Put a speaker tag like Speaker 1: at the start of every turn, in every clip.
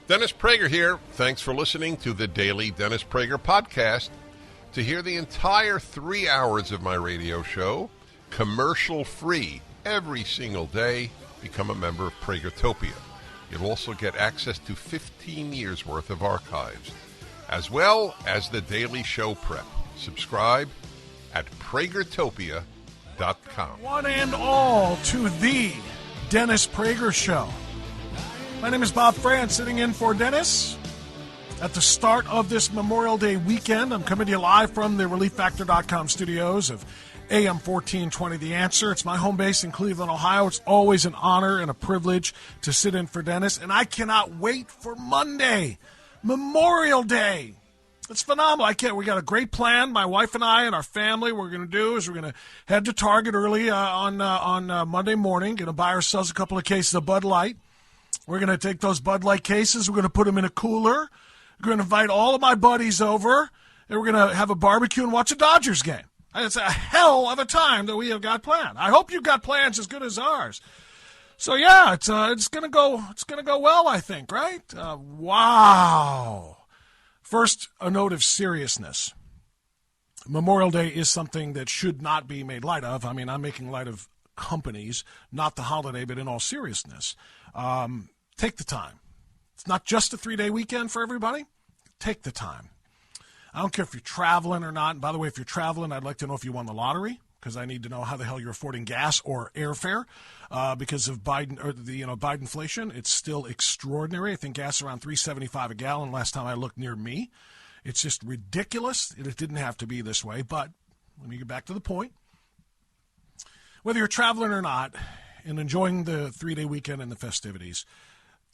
Speaker 1: Dennis Prager here. Thanks for listening to the Daily Dennis Prager Podcast. To hear the entire 3 hours of my radio show, commercial-free, every single day, become a member of Pragertopia. You'll also get access to 15 years' worth of archives, as well as the daily show prep. Subscribe at Pragertopia.com.
Speaker 2: One and all to the Dennis Prager Show. My name is Bob France, sitting in for Dennis. At the start of this Memorial Day weekend, I'm coming to you live from the ReliefFactor.com studios of AM 1420 The Answer. It's my home base in Cleveland, Ohio. It's always an honor and a privilege to sit in for Dennis, and I cannot wait for Monday, Memorial Day. It's phenomenal. We got a great plan. My wife and I and our family, what we're going to do is we're going to head to Target early on Monday morning, going to buy ourselves a couple of cases of Bud Light. We're going to take those Bud Light cases, we're going to put them in a cooler. We're going to invite all of my buddies over, and we're going to have a barbecue and watch a Dodgers game. It's a hell of a time that we have got planned. I hope you've got plans as good as ours. So yeah, it's going to go well, I think, right? Wow. First, a note of seriousness. Memorial Day is something that should not be made light of. I mean, I'm making light of companies, not the holiday, but in all seriousness. Take the time. It's not just a 3-day weekend for everybody. Take the time. I don't care if you're traveling or not. And by the way, if you're traveling, I'd like to know if you won the lottery, because I need to know how the hell you're affording gas or airfare because of Biden or the Bidenflation. It's still extraordinary. I think gas is around $3.75 a gallon last time I looked near me. It's just ridiculous. It didn't have to be this way. But let me get back to the point. Whether you're traveling or not and enjoying the 3-day weekend and the festivities,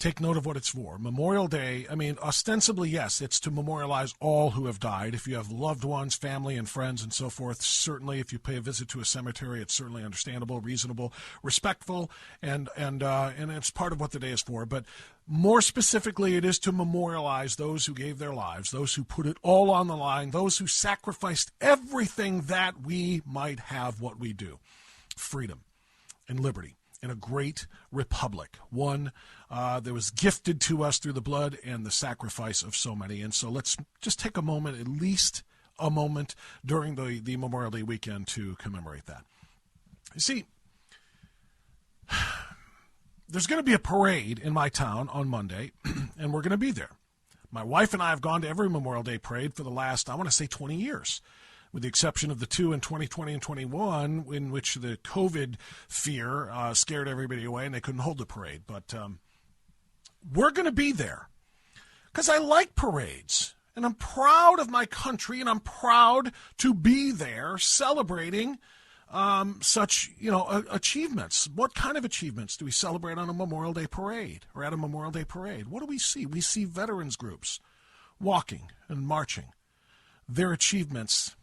Speaker 2: take note of what it's for. Memorial Day, I mean, ostensibly, yes, it's to memorialize all who have died. If you have loved ones, family, and friends, and so forth, certainly if you pay a visit to a cemetery, it's certainly understandable, reasonable, respectful, and it's part of what the day is for. But more specifically, it is to memorialize those who gave their lives, those who put it all on the line, those who sacrificed everything that we might have what we do. Freedom and liberty. In a great republic, one that was gifted to us through the blood and the sacrifice of so many. And so let's just take a moment, at least a moment, during the Memorial Day weekend to commemorate that. You see, there's going to be a parade in my town on Monday, and we're going to be there. My wife and I have gone to every Memorial Day parade for the last, I want to say, 20 years. With the exception of the two in 2020 and 21, in which the COVID fear scared everybody away and they couldn't hold the parade. But we're going to be there because I like parades, and I'm proud of my country, and I'm proud to be there celebrating such, achievements. What kind of achievements do we celebrate on a Memorial Day parade or at a Memorial Day parade? What do we see? We see veterans groups walking and marching. Their achievements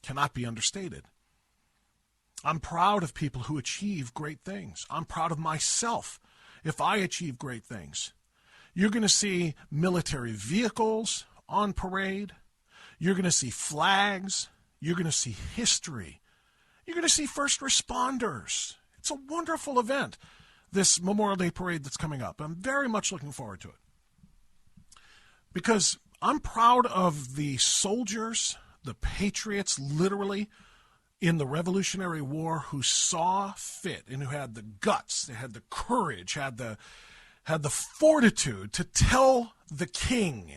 Speaker 2: cannot be understated. I'm proud of people who achieve great things. I'm proud of myself if I achieve great things. You're going to see military vehicles on parade. You're going to see flags. You're going to see history. You're going to see first responders. It's a wonderful event, this Memorial Day parade that's coming up. I'm very much looking forward to it because I'm proud of the soldiers, the patriots, literally, in the Revolutionary War who saw fit and who had the guts, they had the courage, had the fortitude to tell the king,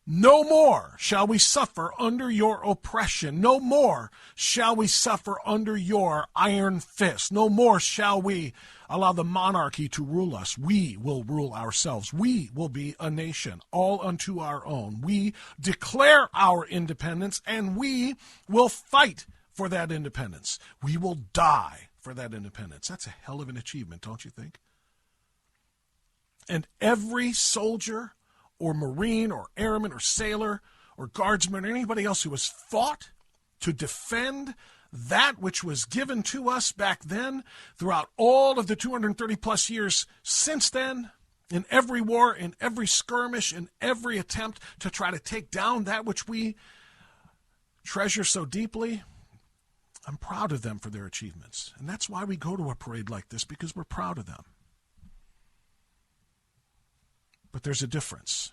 Speaker 2: no more shall we suffer under your oppression. No more shall we suffer under your iron fist. No more shall we allow the monarchy to rule us. We will rule ourselves. We will be a nation all unto our own. We declare our independence, and we will fight for that independence. We will die for that independence. That's a hell of an achievement, don't you think? And every soldier or Marine or airman or sailor or guardsman or anybody else who has fought to defend that which was given to us back then throughout all of the 230 plus years since then, in every war, in every skirmish, in every attempt to try to take down that which we treasure so deeply, I'm proud of them for their achievements. And that's why we go to a parade like this, because we're proud of them. But there's a difference.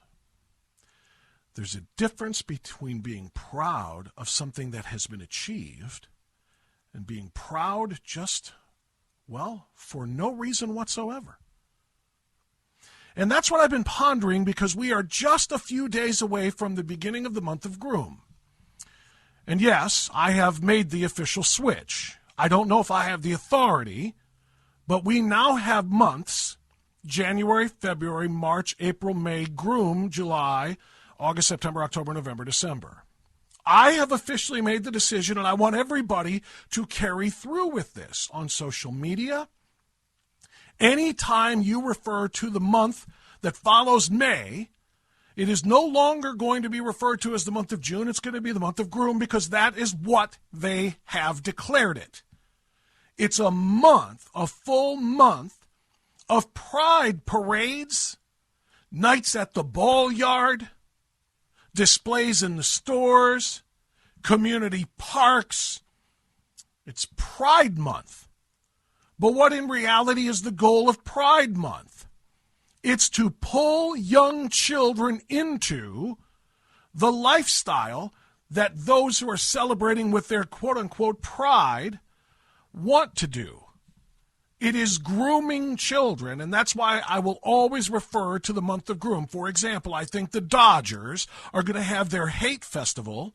Speaker 2: There's a difference between being proud of something that has been achieved and being proud just, well, for no reason whatsoever. And that's what I've been pondering, because we are just a few days away from the beginning of the month of Groom. And yes, I have made the official switch. I don't know if I have the authority, but we now have months: January, February, March, April, May, Groom, July, August, September, October, November, December. I have officially made the decision, and I want everybody to carry through with this on social media. Anytime you refer to the month that follows May, it is no longer going to be referred to as the month of June. It's going to be the month of Groom, because that is what they have declared it. It's a month, a full month of pride parades, nights at the ball yard, displays in the stores, community parks. It's Pride Month. But what in reality is the goal of Pride Month? It's to pull young children into the lifestyle that those who are celebrating with their quote-unquote pride want to do. It is grooming children, and that's why I will always refer to the month of Groom. For example, I think the Dodgers are going to have their hate festival,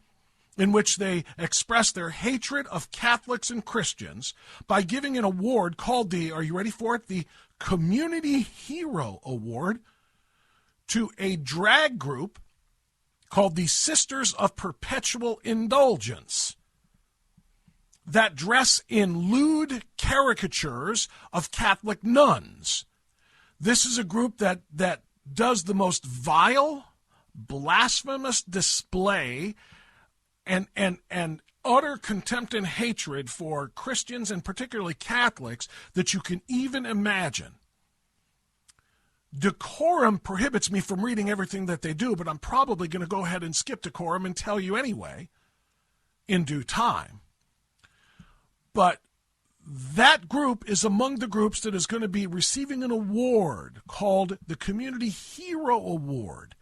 Speaker 2: in which they express their hatred of Catholics and Christians by giving an award called the, are you ready for it, the Community Hero Award, to a drag group called the Sisters of Perpetual Indulgence, that dress in lewd caricatures of Catholic nuns. This is a group that does the most vile, blasphemous display and utter contempt and hatred for Christians and particularly Catholics that you can even imagine. Decorum prohibits me from reading everything that they do, but I'm probably going to go ahead and skip decorum and tell you anyway in due time. But that group is among the groups that is going to be receiving an award called the Community Hero Award,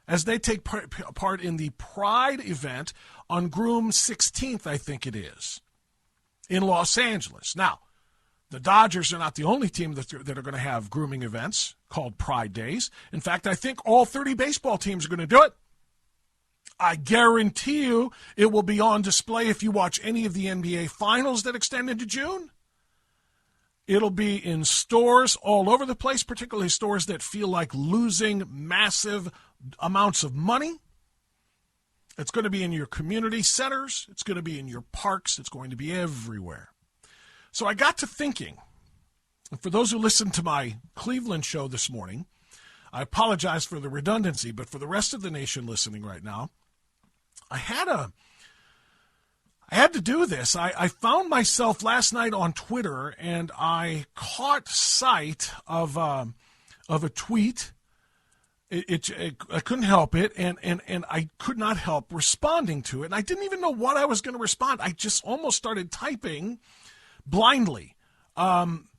Speaker 2: as they take part in the Pride event on Groom 16th, I think it is, in Los Angeles. Now, the Dodgers are not the only team that are going to have grooming events called Pride Days. In fact, I think all 30 baseball teams are going to do it. I guarantee you it will be on display if you watch any of the NBA finals that extend into June. It'll be in stores all over the place, particularly stores that feel like losing massive amounts of money. It's going to be in your community centers. It's going to be in your parks. It's going to be everywhere. So I got to thinking, and for those who listened to my Cleveland show this morning, I apologize for the redundancy, but for the rest of the nation listening right now, I had to do this. I found myself last night on Twitter, and I caught sight of a tweet. I couldn't help it, and I could not help responding to it. And I didn't even know what I was going to respond. I just almost started typing blindly,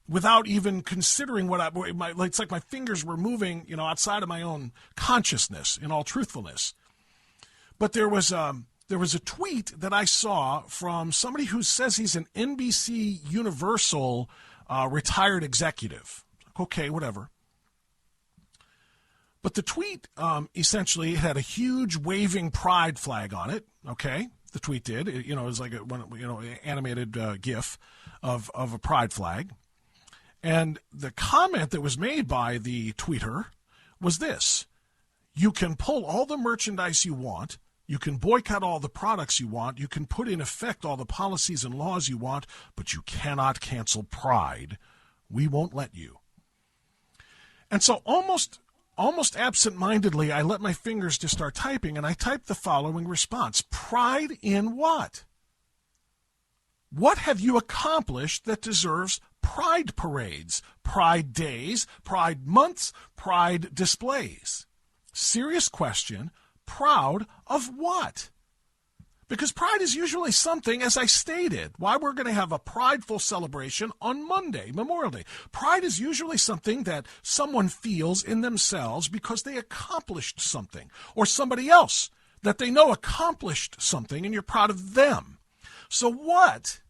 Speaker 2: without even considering it's like my fingers were moving, outside of my own consciousness, in all truthfulness. But there was a tweet that I saw from somebody who says he's an NBC Universal retired executive. Okay, whatever. But the tweet essentially had a huge waving pride flag on it. Okay, the tweet did. It was like an animated GIF of a pride flag. And the comment that was made by the tweeter was this: you can pull all the merchandise you want, you can boycott all the products you want, you can put in effect all the policies and laws you want, but you cannot cancel pride. We won't let you. And so almost absent-mindedly, I let my fingers just start typing, and I typed the following response: pride in what? What have you accomplished that deserves pride parades, pride days, pride months, pride displays? Serious question. Proud of what? Because pride is usually something, as I stated, why we're going to have a prideful celebration on Monday, Memorial Day. Pride is usually something that someone feels in themselves because they accomplished something, or somebody else that they know accomplished something, and you're proud of them. So what,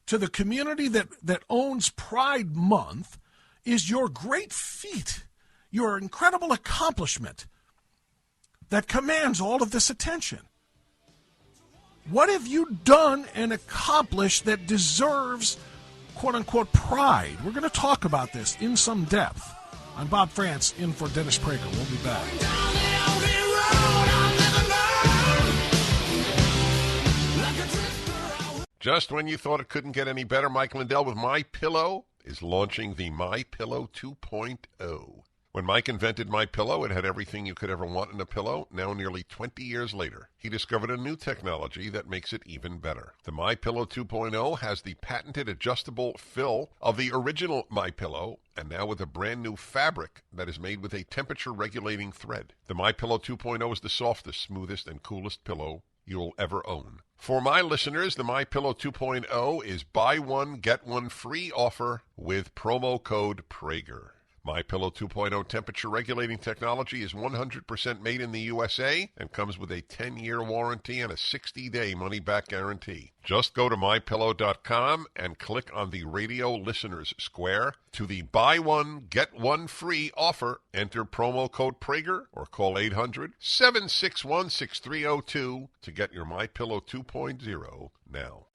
Speaker 2: to the community that owns Pride Month, is your great feat, your incredible accomplishment that commands all of this attention? What have you done and accomplished that deserves, quote-unquote, pride? We're going to talk about this in some depth. I'm Bob France, in for Dennis Prager. We'll be back.
Speaker 1: Just when you thought it couldn't get any better, Mike Lindell with MyPillow is launching the MyPillow 2.0. When Mike invented MyPillow, it had everything you could ever want in a pillow. Now, nearly 20 years later, he discovered a new technology that makes it even better. The MyPillow 2.0 has the patented adjustable fill of the original MyPillow, and now with a brand new fabric that is made with a temperature-regulating thread. The MyPillow 2.0 is the softest, smoothest, and coolest pillow you'll ever own. For my listeners, the MyPillow 2.0 is buy one, get one free offer with promo code Prager. MyPillow 2.0 temperature-regulating technology is 100% made in the USA and comes with a 10-year warranty and a 60-day money-back guarantee. Just go to MyPillow.com and click on the radio listeners square to the buy one, get one free offer. Enter promo code Prager or call 800-761-6302 to get your MyPillow 2.0 now.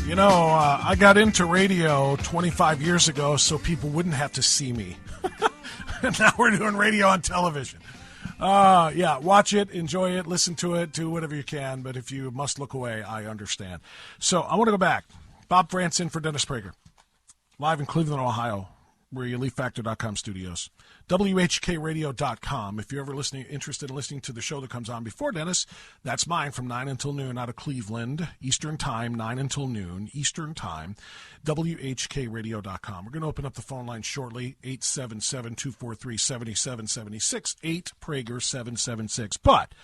Speaker 2: You know, I got into radio 25 years ago so people wouldn't have to see me. And now we're doing radio on television. Yeah, watch it, enjoy it, listen to it, do whatever you can. But if you must look away, I understand. So I want to go back. Bob France in for Dennis Prager. Live in Cleveland, Ohio. We're your LeafFactor.com studios. WHKRadio.com. If you're ever interested in listening to the show that comes on before Dennis, that's mine from 9 until noon out of Cleveland, Eastern Time, 9 until noon, Eastern Time, WHKRadio.com. We're going to open up the phone line shortly, 877-243-7776, 8-Prager-776. But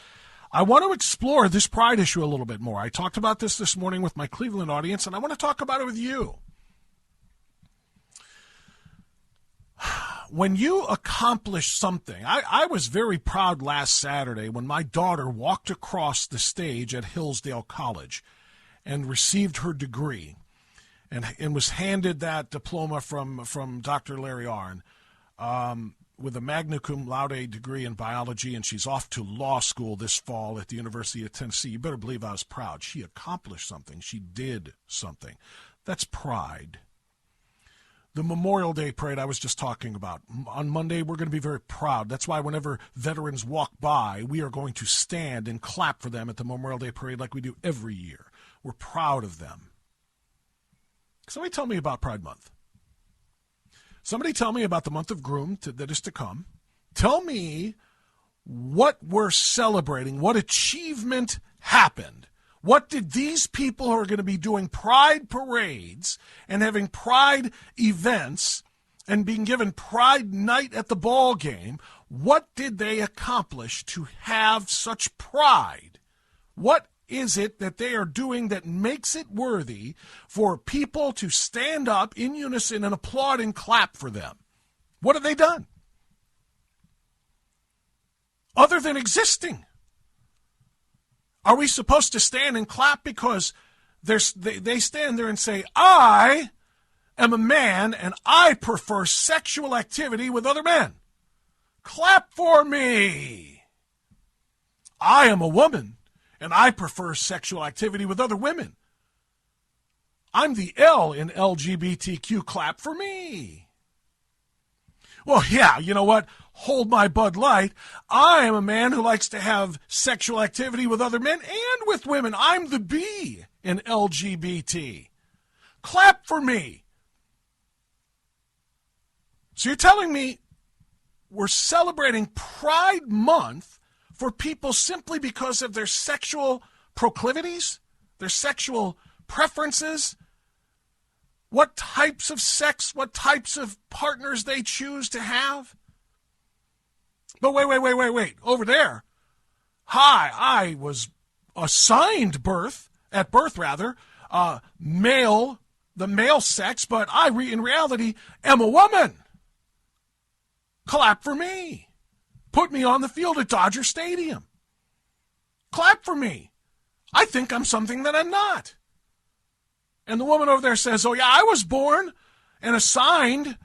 Speaker 2: I want to explore this pride issue a little bit more. I talked about this morning with my Cleveland audience, and I want to talk about it with you. When you accomplish something, I was very proud last Saturday when my daughter walked across the stage at Hillsdale College and received her degree and was handed that diploma from Dr. Larry Arnn with a magna cum laude degree in biology, and she's off to law school this fall at the University of Tennessee. You better believe I was proud. She accomplished something. She did something. That's pride. The Memorial Day parade I was just talking about. On Monday, we're going to be very proud. That's why whenever veterans walk by, we are going to stand and clap for them at the Memorial Day parade like we do every year. We're proud of them. Somebody tell me about Pride Month. Somebody tell me about the month of Groom that is to come. Tell me what we're celebrating, what achievement happened. What did these people who are going to be doing pride parades and having pride events and being given pride night at the ball game, what did they accomplish to have such pride? What is it that they are doing that makes it worthy for people to stand up in unison and applaud and clap for them? What have they done? Other than existing. Are we supposed to stand and clap because they stand there and say, I am a man and I prefer sexual activity with other men? Clap for me. I am a woman and I prefer sexual activity with other women. I'm the L in LGBTQ. Clap for me. Well, yeah, you know what? Hold my Bud Light. I am a man who likes to have sexual activity with other men and with women. I'm the B in LGBT. Clap for me. So you're telling me we're celebrating Pride Month for people simply because of their sexual proclivities, their sexual preferences, what types of sex, what types of partners they choose to have? But wait. Over there, Hi, I was assigned at birth, male, the male sex, but in reality am a woman. Clap for me. Put me on the field at Dodger Stadium. Clap for me. I think I'm something that I'm not. And the woman over there says, oh yeah, I was born and assigned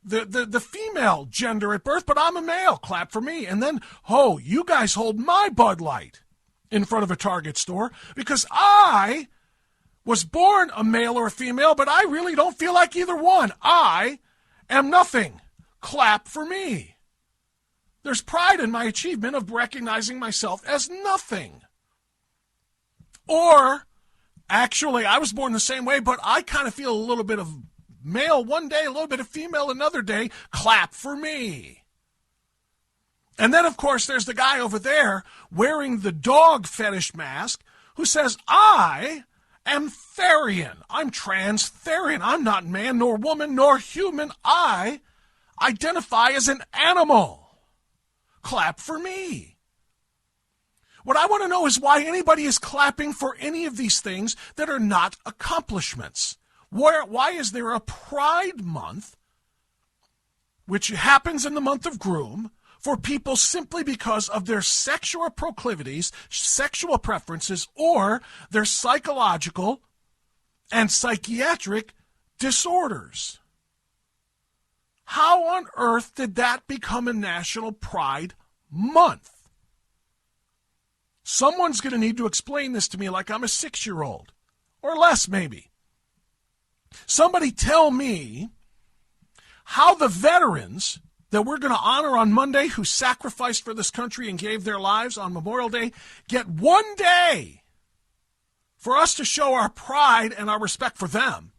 Speaker 2: the female gender at birth, but I'm a male. Clap for me. And then, oh, you guys hold my Bud Light in front of a Target store because I was born a male or a female, but I really don't feel like either one. I am nothing. Clap for me. There's pride in my achievement of recognizing myself as nothing. Or, actually, I was born the same way, but I kind of feel a little bit of male one day, a little bit of female another day. Clap for me. And then, of course, there's the guy over there wearing the dog fetish mask who says, I am Therian. I'm trans-Therian. I'm not man nor woman nor human. I identify as an animal. Clap for me. What I want to know is why anybody is clapping for any of these things that are not accomplishments. Why is there a Pride Month, which happens in the month of Groom, for people simply because of their sexual proclivities, sexual preferences, or their psychological and psychiatric disorders? How on earth did that become a National Pride Month? Someone's going to need to explain this to me like I'm a 6-year-old, or less maybe. Somebody tell me how the veterans that we're going to honor on Monday who sacrificed for this country and gave their lives on Memorial Day get one day for us to show our pride and our respect for them.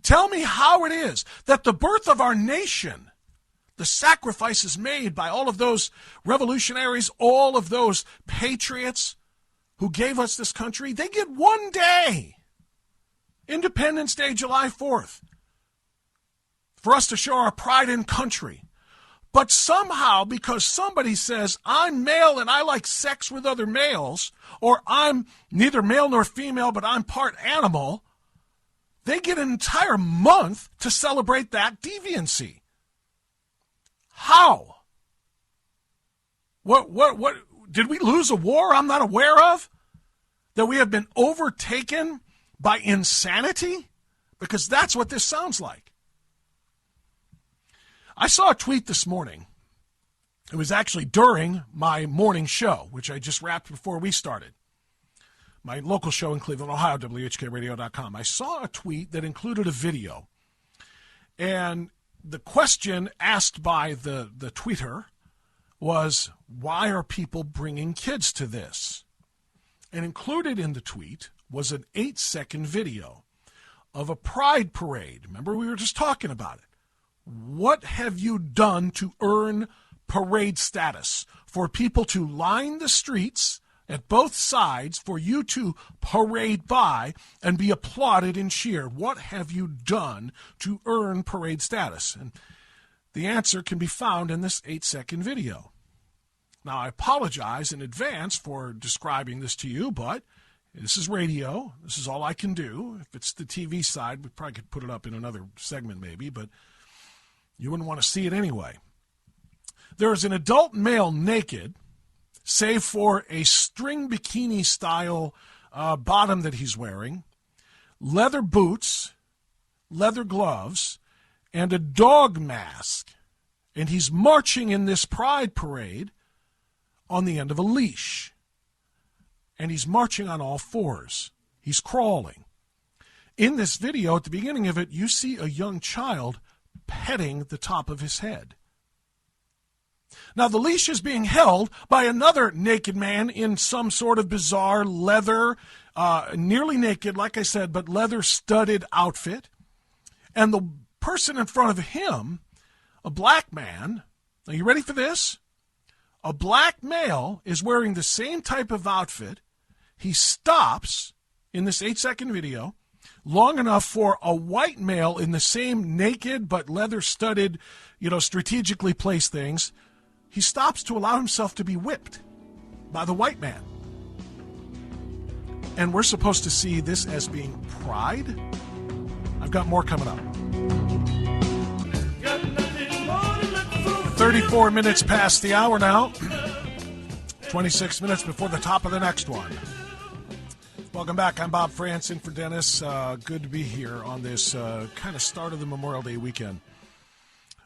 Speaker 2: Tell me how it is that the birth of our nation, the sacrifices made by all of those revolutionaries, all of those patriots who gave us this country, they get one day, Independence Day, July 4th, for us to show our pride in country. But somehow, because somebody says, I'm male and I like sex with other males, or I'm neither male nor female, but I'm part animal, they get an entire month to celebrate that deviancy. How? What did we lose a war I'm not aware of? That we have been overtaken by insanity? Because that's what this sounds like. I saw a tweet this morning. It was actually during my morning show, which I just wrapped before we started. My local show in Cleveland, Ohio, WHKRadio.com. I saw a tweet that included a video. And the question asked by the tweeter was, why are people bringing kids to this? And included in the tweet was an 8-second video of a pride parade. Remember, we were just talking about it. What have you done to earn parade status? For people to line the streets at both sides, for you to parade by and be applauded and cheered. What have you done to earn parade status? And the answer can be found in this 8-second video. Now, I apologize in advance for describing this to you, but this is radio. This is all I can do. If it's the TV side, we probably could put it up in another segment maybe, but you wouldn't want to see it anyway. There is an adult male naked, save for a string bikini-style bottom that he's wearing, leather boots, leather gloves, and a dog mask. And he's marching in this pride parade on the end of a leash. And he's marching on all fours. He's crawling. In this video, at the beginning of it, you see a young child petting the top of his head. Now, the leash is being held by another naked man in some sort of bizarre leather, nearly naked, like I said, but leather-studded outfit. And the person in front of him, a black man, are you ready for this? A black male is wearing the same type of outfit. He stops in this 8-second video long enough for a white male in the same naked but leather-studded, strategically placed things. He stops to allow himself to be whipped. by the white man. And we're supposed to see this as being pride? I've got more coming up. 34 minutes past the hour now. 26 minutes before the top of the next one. Welcome back. I'm Bob France in for Dennis. Good to be here on this kind of start of the Memorial Day weekend.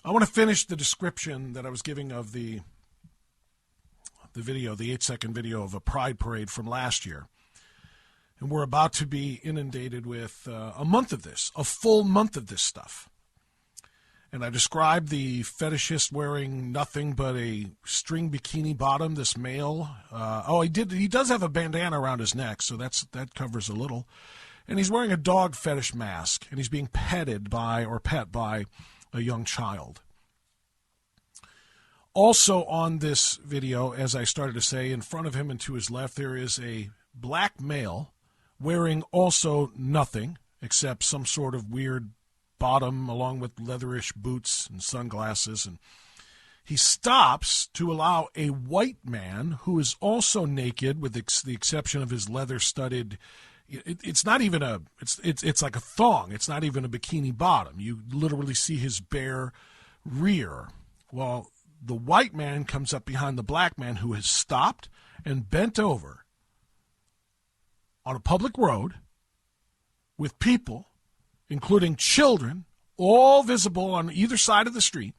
Speaker 2: I want to finish the description that I was giving of the video, the 8-second video of a pride parade from last year. And we're about to be inundated with a month of this, a full month of this stuff. And I described the fetishist wearing nothing but a string bikini bottom, this male. He does have a bandana around his neck, so that covers a little. And he's wearing a dog fetish mask, and he's being pet by a young child. Also on this video, as I started to say, in front of him and to his left, there is a black male wearing also nothing except some sort of weird bottom along with leatherish boots and sunglasses. And he stops to allow a white man who is also naked with the exception of his leather-studded. It's not even it's like a thong. It's not even a bikini bottom. You literally see his bare rear. Well, the white man comes up behind the black man who has stopped and bent over on a public road with people, including children, all visible on either side of the street,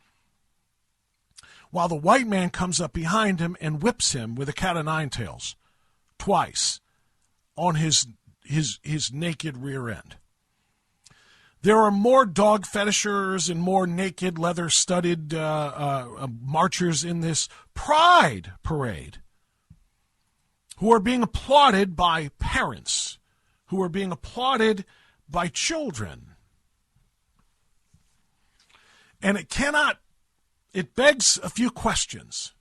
Speaker 2: while the white man comes up behind him and whips him with a cat-o'-nine-tails twice on his naked rear end. There are more dog fetishers and more naked, leather-studded marchers in this pride parade who are being applauded by parents, who are being applauded by children. And it begs a few questions.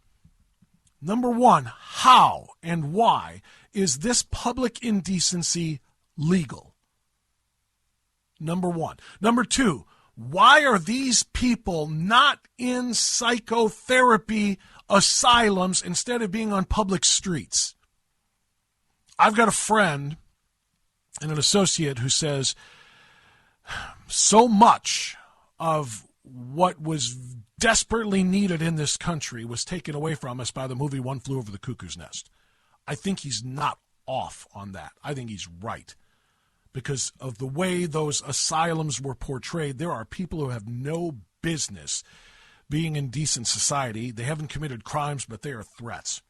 Speaker 2: Number one, how and why is this public indecency legal? Number one. Number two, why are these people not in psychotherapy asylums instead of being on public streets? I've got a friend and an associate who says so much of what was desperately needed in this country was taken away from us by the movie One Flew Over the Cuckoo's Nest. I think he's not off on that. I think he's right. Because of the way those asylums were portrayed, there are people who have no business being in decent society. They haven't committed crimes, but they are threats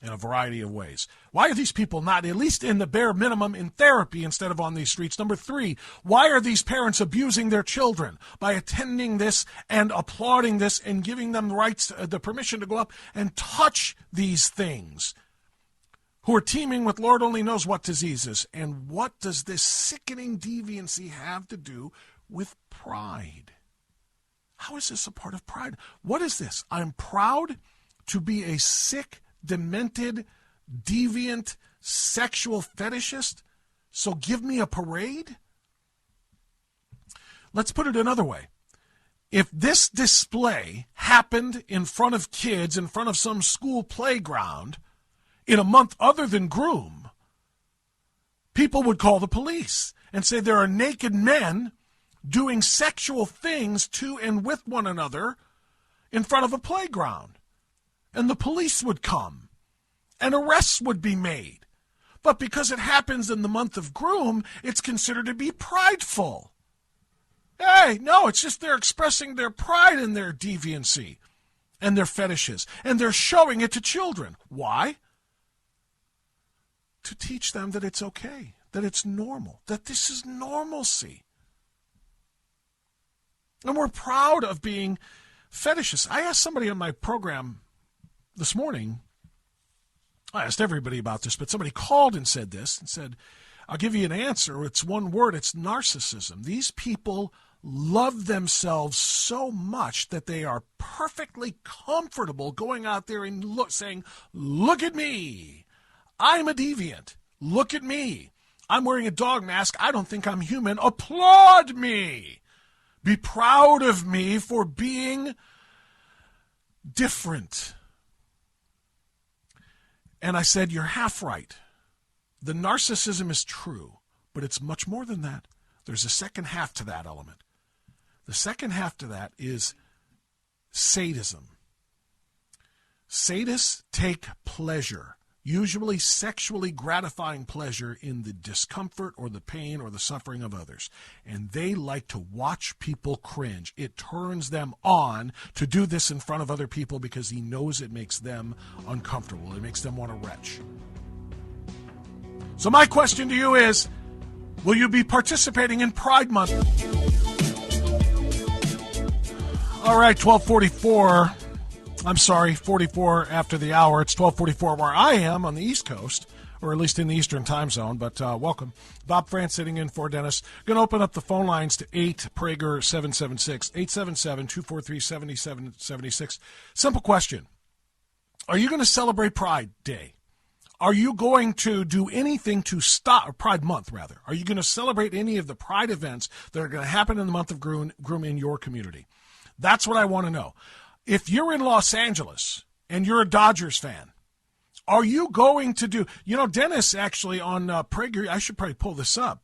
Speaker 2: in a variety of ways. Why are these people not, at least in the bare minimum, in therapy instead of on these streets? Number three, why are these parents abusing their children by attending this and applauding this and giving them the permission to go up and touch these things, who are teeming with Lord only knows what diseases? And what does this sickening deviancy have to do with pride? How is this a part of pride? What is this? I'm proud to be a sick, demented, deviant, sexual fetishist, so give me a parade? Let's put it another way. If this display happened in front of kids, in front of some school playground, in a month other than Groom, people would call the police and say there are naked men doing sexual things to and with one another in front of a playground. And the police would come, and arrests would be made. But because it happens in the month of Groom, it's considered to be prideful. Hey, no, it's just they're expressing their pride in their deviancy and their fetishes, and they're showing it to children. Why? To teach them that it's okay, that it's normal, that this is normalcy. And we're proud of being fetishists. I asked somebody on my program this morning, I asked everybody about this, but somebody called and said this, and said, I'll give you an answer. It's one word. It's narcissism. These people love themselves so much that they are perfectly comfortable going out there and saying, look at me. I'm a deviant. Look at me. I'm wearing a dog mask. I don't think I'm human. Applaud me. Be proud of me for being different. And I said, you're half right. The narcissism is true, but it's much more than that. There's a second half to that element. The second half to that is sadism. Sadists take pleasure, usually sexually gratifying pleasure, in the discomfort or the pain or the suffering of others. And they like to watch people cringe. It turns them on to do this in front of other people because he knows it makes them uncomfortable. It makes them want to retch. So my question to you is, will you be participating in Pride Month? All right, 12:44. I'm sorry, 44 after the hour. It's 12:44 where I am on the East Coast, or at least in the Eastern time zone. But welcome. Bob France sitting in for Dennis. Going to open up the phone lines to 8 Prager 776, 877-243-7776. Simple question. Are you going to celebrate Pride Day? Are you going to do anything to stop, Pride Month rather? Are you going to celebrate any of the Pride events that are going to happen in the month of groom in your community? That's what I want to know. If you're in Los Angeles and you're a Dodgers fan, are you going to do, Dennis actually on Prager, I should probably pull this up.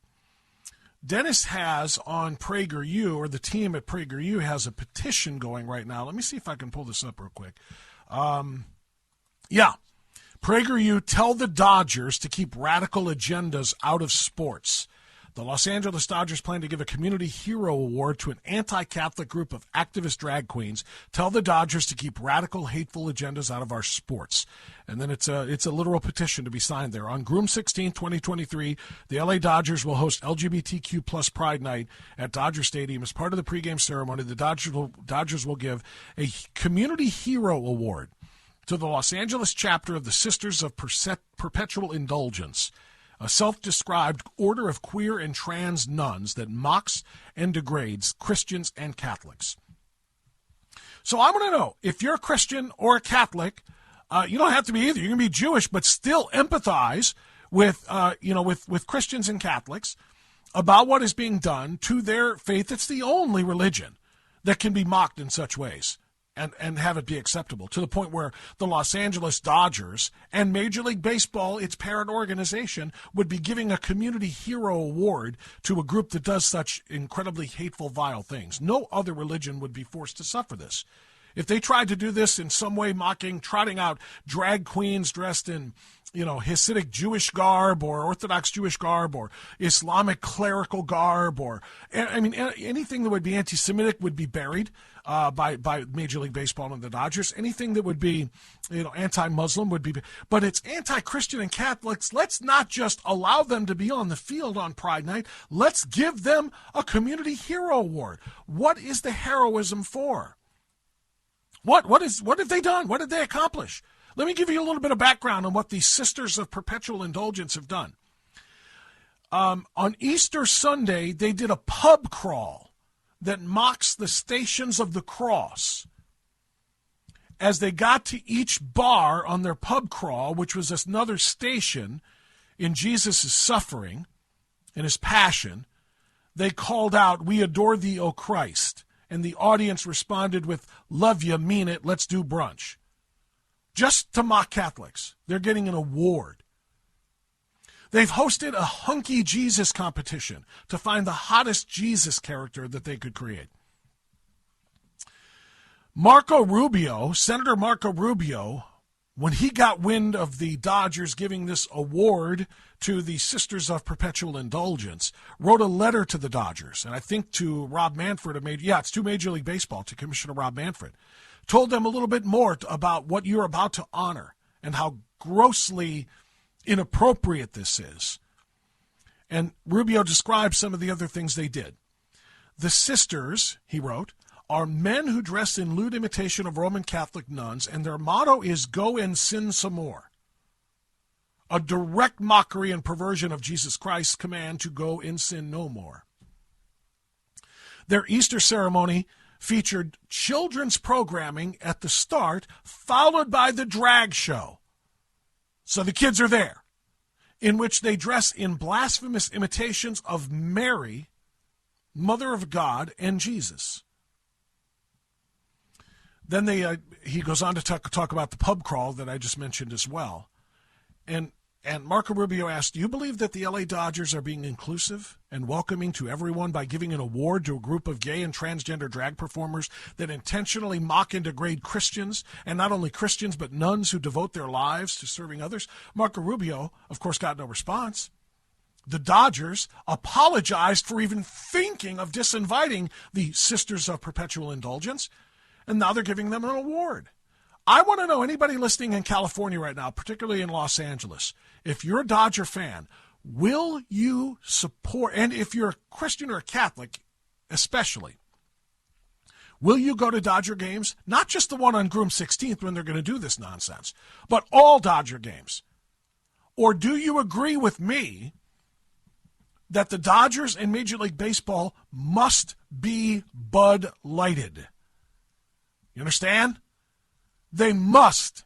Speaker 2: Dennis has on PragerU, or the team at PragerU has a petition going right now. Let me see if I can pull this up real quick. PragerU, tell the Dodgers to keep radical agendas out of sports. The Los Angeles Dodgers plan to give a Community Hero Award to an anti-Catholic group of activist drag queens. Tell the Dodgers to keep radical, hateful agendas out of our sports. And then it's a literal petition to be signed there. On Groom 16, 2023, the LA Dodgers will host LGBTQ plus Pride Night at Dodger Stadium. As part of the pregame ceremony, the Dodgers will give a Community Hero Award to the Los Angeles chapter of the Sisters of Perpetual Indulgence, a self-described order of queer and trans nuns that mocks and degrades Christians and Catholics. So I want to know, if you're a Christian or a Catholic, you don't have to be either. You can be Jewish, but still empathize with Christians and Catholics about what is being done to their faith. It's the only religion that can be mocked in such ways and have it be acceptable, to the point where the Los Angeles Dodgers and Major League Baseball, its parent organization, would be giving a Community Hero Award to a group that does such incredibly hateful, vile things. No other religion would be forced to suffer this. If they tried to do this in some way, trotting out drag queens dressed in, Hasidic Jewish garb or Orthodox Jewish garb or Islamic clerical garb, or, anything that would be anti-Semitic would be buried by Major League Baseball and the Dodgers. Anything that would be, anti-Muslim would be, but it's anti-Christian and Catholics. Let's not just allow them to be on the field on Pride Night. Let's give them a Community Hero Award. What is the heroism for? What have they done? What did they accomplish? Let me give you a little bit of background on what these Sisters of Perpetual Indulgence have done. On Easter Sunday, they did a pub crawl that mocks the Stations of the Cross. As they got to each bar on their pub crawl, which was another station in Jesus' suffering and his passion, they called out, "We adore thee, O Christ." And the audience responded with, "Love you, mean it, let's do brunch." Just to mock Catholics. They're getting an award. They've hosted a hunky Jesus competition to find the hottest Jesus character that they could create. Senator Marco Rubio, when he got wind of the Dodgers giving this award to the Sisters of Perpetual Indulgence, wrote a letter to the Dodgers, and I think to Rob Manfred, it's to Major League Baseball, to Commissioner Rob Manfred, told them a little bit more about what you're about to honor and how grossly inappropriate this is. And Rubio described some of the other things they did. The sisters, he wrote, are men who dress in lewd imitation of Roman Catholic nuns, and their motto is "Go and sin some more." A direct mockery and perversion of Jesus Christ's command to go and sin no more. Their Easter ceremony featured children's programming at the start, followed by the drag show. So the kids are there, in which they dress in blasphemous imitations of Mary, Mother of God, and Jesus. Then he goes on to talk about the pub crawl that I just mentioned as well. And Marco Rubio asked, do you believe that the LA Dodgers are being inclusive and welcoming to everyone by giving an award to a group of gay and transgender drag performers that intentionally mock and degrade Christians, and not only Christians but nuns who devote their lives to serving others? Marco Rubio, of course, got no response. The Dodgers apologized for even thinking of disinviting the Sisters of Perpetual Indulgence, and now they're giving them an award. I want to know, anybody listening in California right now, particularly in Los Angeles, if you're a Dodger fan, will you support, and if you're a Christian or a Catholic especially, will you go to Dodger games? Not just the one on Groom 16th when they're going to do this nonsense, but all Dodger games. Or do you agree with me that the Dodgers in Major League Baseball must be Bud Lighted? You understand? They must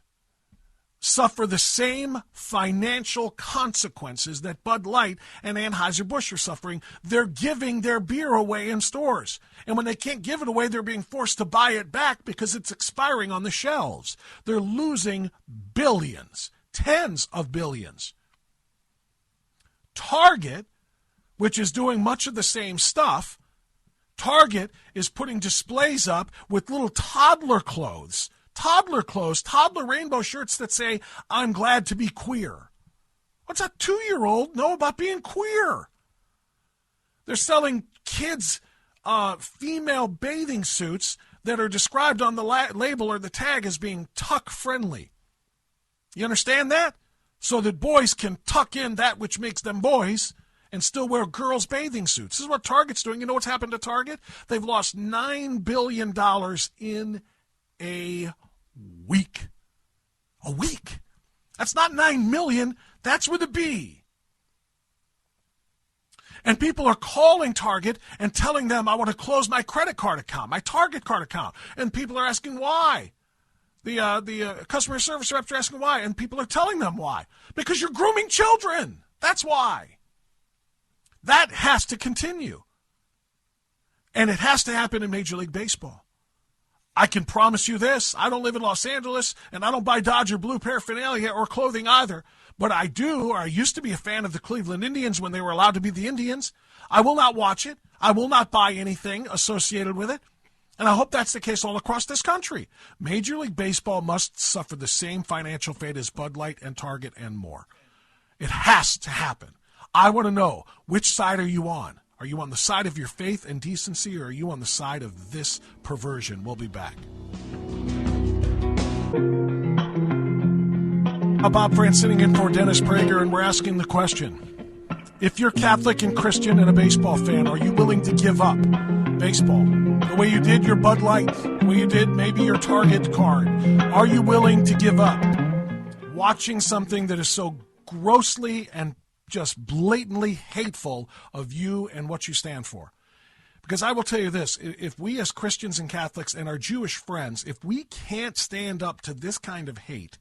Speaker 2: suffer the same financial consequences that Bud Light and Anheuser-Busch are suffering. They're giving their beer away in stores. And when they can't give it away, they're being forced to buy it back because it's expiring on the shelves. They're losing billions, tens of billions. Target, which is doing much of the same stuff, Target is putting displays up with little toddler clothes, toddler rainbow shirts that say, I'm glad to be queer. What's a 2-year-old know about being queer? They're selling kids female bathing suits that are described on the label or the tag as being tuck-friendly. You understand that? So that boys can tuck in that which makes them boys and still wear girls' bathing suits. This is what Target's doing. You know what's happened to Target? They've lost $9 billion in a week. A week. That's not 9 million. That's with a B. And people are calling Target and telling them, I want to close my credit card account, my Target card account. And people are asking why. The customer service reps are asking why. And people are telling them why. Because you're grooming children. That's why. That has to continue. And it has to happen in Major League Baseball. I can promise you this. I don't live in Los Angeles, and I don't buy Dodger blue paraphernalia or clothing either. But I do, or I used to be a fan of the Cleveland Indians when they were allowed to be the Indians. I will not watch it. I will not buy anything associated with it. And I hope that's the case all across this country. Major League Baseball must suffer the same financial fate as Bud Light and Target and more. It has to happen. I want to know, which side are you on? Are you on the side of your faith and decency, or are you on the side of this perversion? We'll be back. Bob France sitting in for Dennis Prager, and we're asking the question. If you're Catholic and Christian and a baseball fan, are you willing to give up baseball? The way you did your Bud Light, the way you did maybe your Target card. Are you willing to give up watching something that is so grossly and just blatantly hateful of you and what you stand for? Because I will tell you this, if we as Christians and Catholics and our Jewish friends, if we can't stand up to this kind of hate,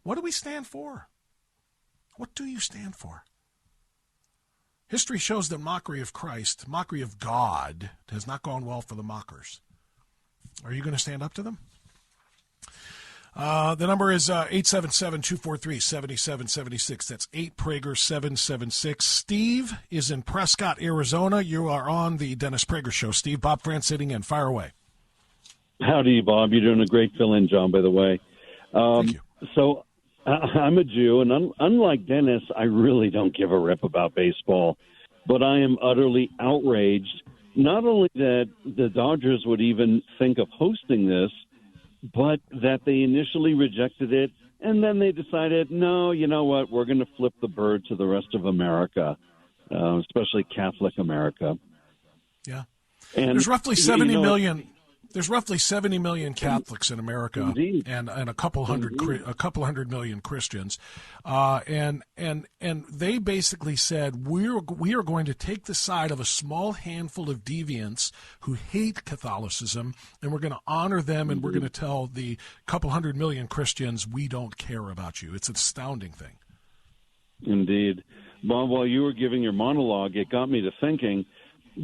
Speaker 2: what do we stand for? What do you stand for? History shows that mockery of Christ, mockery of God, has not gone well for the mockers. Are you going to stand up to them? The number is 877-243-7776. That's 8Prager-776. Steve is in Prescott, Arizona. You are on the Dennis Prager Show. Steve, Bob France sitting in. Fire away.
Speaker 3: Howdy, Bob. You're doing a great fill-in, John, by the way.
Speaker 2: Thank you.
Speaker 3: So I'm a Jew, and unlike Dennis, I really don't give a rip about baseball. But I am utterly outraged, not only that the Dodgers would even think of hosting this, but that they initially rejected it, and then they decided, no, you know what, we're going to flip the bird to the rest of America, especially Catholic America.
Speaker 2: Yeah.
Speaker 3: And
Speaker 2: there's roughly 70 million. There's roughly 70 million Catholics in America,
Speaker 3: Indeed.
Speaker 2: and a couple hundred million Christians, and they basically said we are going to take the side of a small handful of deviants who hate Catholicism, and we're going to honor them, and we're going to tell the couple hundred million Christians we don't care about you. It's an astounding thing.
Speaker 3: Indeed. Bob, while you were giving your monologue, it got me to thinking.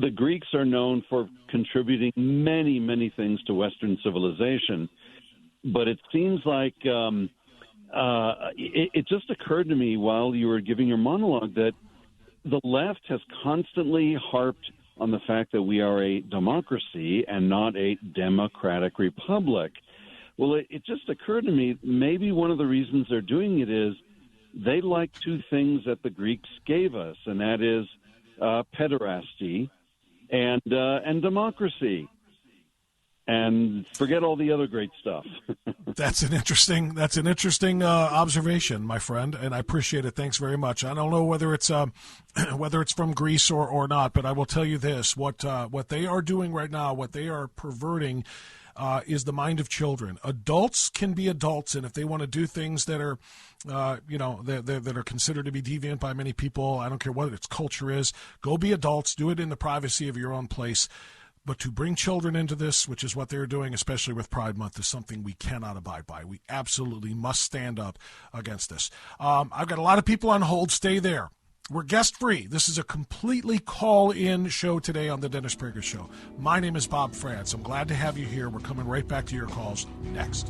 Speaker 3: The Greeks are known for contributing many, many things to Western civilization, but it seems like it just occurred to me while you were giving your monologue that the left has constantly harped on the fact that we are a democracy and not a democratic republic. Well, it just occurred to me maybe one of the reasons they're doing it is they like two things that the Greeks gave us, and that is pederasty and democracy. And forget all the other great stuff.
Speaker 2: That's an interesting observation, my friend, and I appreciate it. Thanks very much. I don't know whether it's from Greece or not, but I will tell you this: what they are doing right now, what they are perverting, is the mind of children. Adults can be adults, and if they want to do things that are, that are considered to be deviant by many people, I don't care what its culture is. Go be adults. Do it in the privacy of your own place. But to bring children into this, which is what they're doing, especially with Pride Month, is something we cannot abide by. We absolutely must stand up against this. I've got a lot of people on hold. Stay there. We're guest-free. This is a completely call-in show today on the Dennis Prager Show. My name is Bob France. I'm glad to have you here. We're coming right back to your calls next.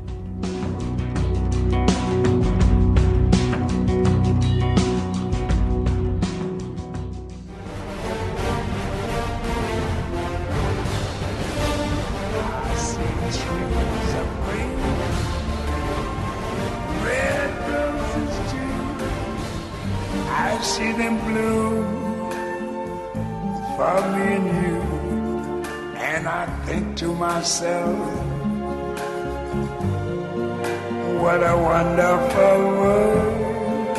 Speaker 4: I see them bloom for me and you, and I think to myself, what a wonderful world.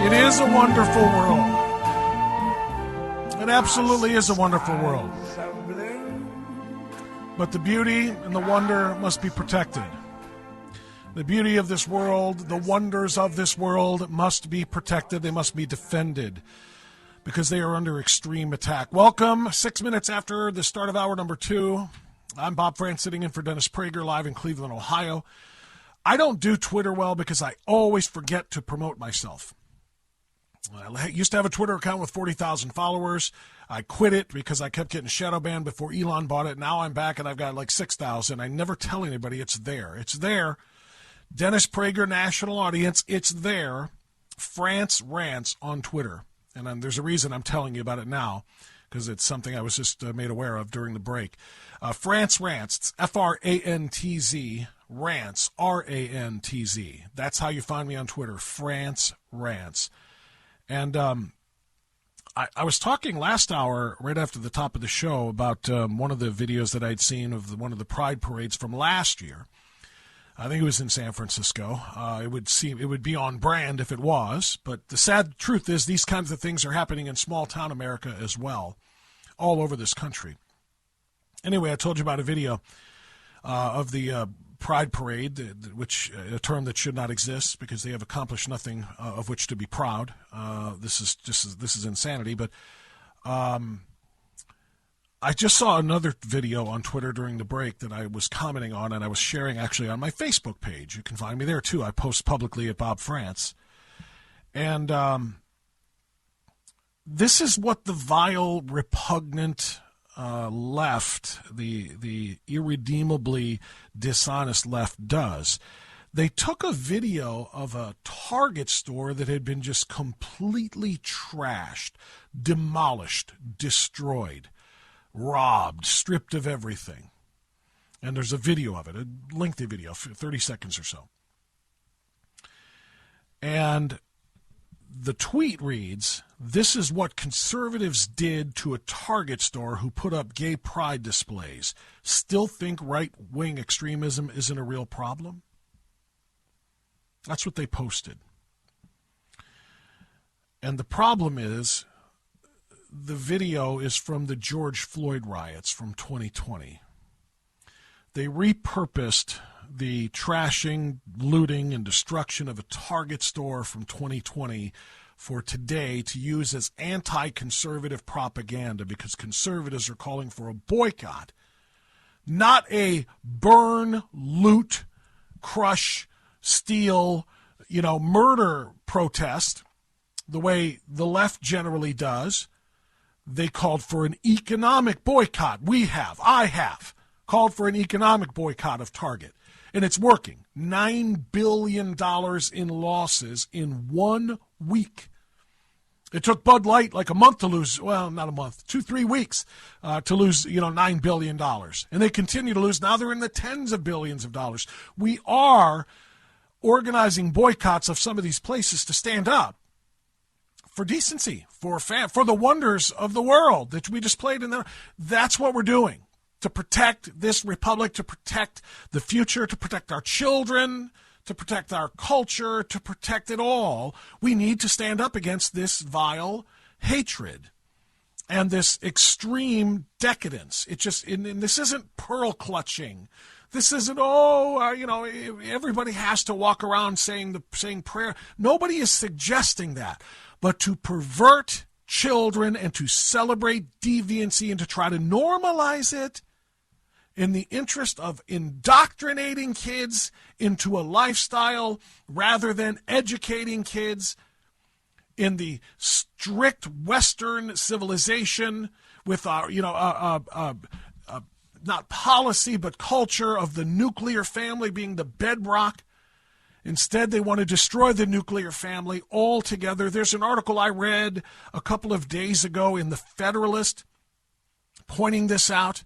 Speaker 2: It is a wonderful world. It absolutely is a wonderful world. But the beauty and the wonder must be protected. The beauty of this world, the wonders of this world must be protected. They must be defended because they are under extreme attack. Welcome. 6 minutes after the start of hour number 2. I'm Bob France, sitting in for Dennis Prager, live in Cleveland, Ohio. I don't do Twitter well because I always forget to promote myself. I used to have a Twitter account with 40,000 followers. I quit it because I kept getting shadow banned before Elon bought it. Now I'm back and I've got like 6,000. I never tell anybody it's there. It's there. Dennis Prager, national audience, it's there. France Rants on Twitter. And there's a reason I'm telling you about it now, because it's something I was just made aware of during the break. France Rants, it's F-R-A-N-T-Z, Rants, R-A-N-T-Z. That's how you find me on Twitter, France Rants. And I was talking last hour, right after the top of the show, about one of the videos that I'd seen of one of the Pride parades from last year. I think it was in San Francisco. It would be on brand if it was, but the sad truth is these kinds of things are happening in small town America as well, all over this country. Anyway, I told you about a video of the Pride Parade, which a term that should not exist because they have accomplished nothing of which to be proud. This is insanity. But I just saw another video on Twitter during the break that I was commenting on, and I was sharing actually on my Facebook page. You can find me there too. I post publicly at Bob France, and this is what the vile, repugnant left, the irredeemably dishonest left does. They took a video of a Target store that had been just completely trashed, demolished, destroyed, robbed, stripped of everything. And there's a video of it, a lengthy video, 30 seconds or so. And the tweet reads, "This is what conservatives did to a Target store who put up gay pride displays. Still think right-wing extremism isn't a real problem?" That's what they posted. And the problem is, the video is from the George Floyd riots from 2020. They repurposed the trashing, looting, and destruction of a Target store from 2020 for today to use as anti-conservative propaganda because conservatives are calling for a boycott, not a burn, loot, crush, steal, murder protest the way the left generally does. They called for an economic boycott. I have called for an economic boycott of Target. And it's working. $9 billion in losses in 1 week. It took Bud Light like a month to lose, well, not a month, 2-3 weeks to lose, $9 billion. And they continue to lose. Now they're in the tens of billions of dollars. We are organizing boycotts of some of these places to stand up for decency, for the wonders of the world that we displayed in there. That's what we're doing to protect this republic, to protect the future, to protect our children, to protect our culture, to protect it all. We need to stand up against this vile hatred and this extreme decadence. And this isn't pearl clutching. This isn't, everybody has to walk around saying prayer. Nobody is suggesting that. But to pervert children and to celebrate deviancy and to try to normalize it in the interest of indoctrinating kids into a lifestyle rather than educating kids in the strict Western civilization with our, not policy but culture of the nuclear family being the bedrock. Instead, they want to destroy the nuclear family altogether. There's an article I read a couple of days ago in the Federalist pointing this out.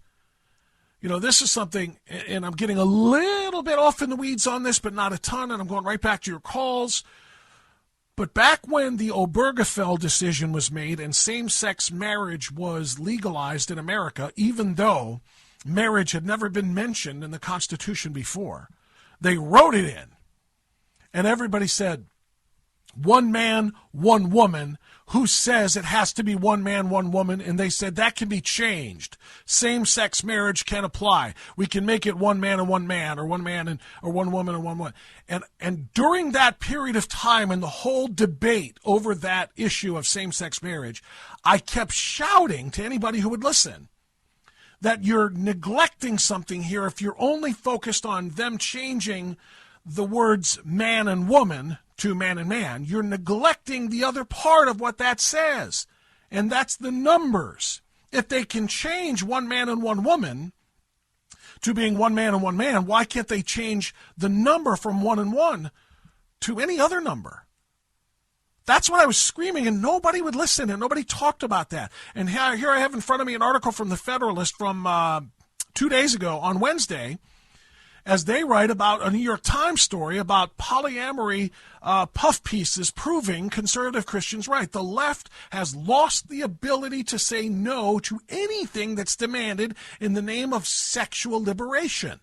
Speaker 2: This is something, and I'm getting a little bit off in the weeds on this, but not a ton, and I'm going right back to your calls. But back when the Obergefell decision was made and same-sex marriage was legalized in America, even though marriage had never been mentioned in the Constitution before, they wrote it in. And everybody said, one man, one woman. Who says it has to be one man, one woman? And they said that can be changed. Same-sex marriage can apply. We can make it one man and one man, or one man or one woman and one woman. And during that period of time and the whole debate over that issue of same-sex marriage, I kept shouting to anybody who would listen that you're neglecting something here if you're only focused on them changing the words man and woman to man and man. You're neglecting the other part of what that says, and that's the numbers. If they can change one man and one woman to being one man and one man, why can't they change the number from 1 and 1 to any other number? That's what I was screaming, and nobody would listen, and nobody talked about that. And here I have in front of me an article from the Federalist from 2 days ago on Wednesday, as they write about a New York Times story about polyamory puff pieces proving conservative Christians right. The left has lost the ability to say no to anything that's demanded in the name of sexual liberation.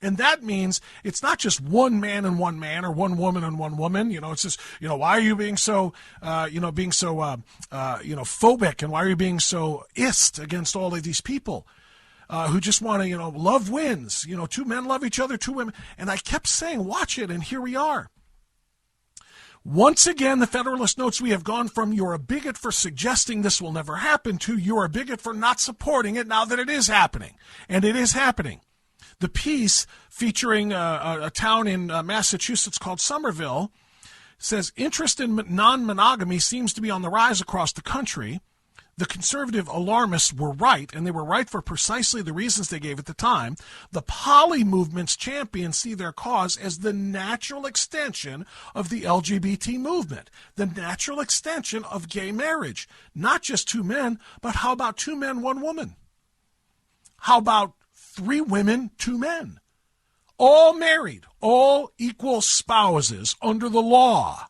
Speaker 2: And that means it's not just one man and one man or one woman and one woman. It's just, why are you being so, phobic, and why are you being so ist against all of these people? Who just want to, love wins. 2 men love each other, 2 women. And I kept saying, watch it, and here we are. Once again, the Federalist notes we have gone from you're a bigot for suggesting this will never happen to you're a bigot for not supporting it now that it is happening. And it is happening. The piece featuring a town in Massachusetts called Somerville says interest in non-monogamy seems to be on the rise across the country. The conservative alarmists were right, and they were right for precisely the reasons they gave at the time. The poly movement's champions see their cause as the natural extension of the LGBT movement, the natural extension of gay marriage. Not just 2 men, but how about 2 men, 1 woman? How about 3 women, 2 men? All married, all equal spouses under the law.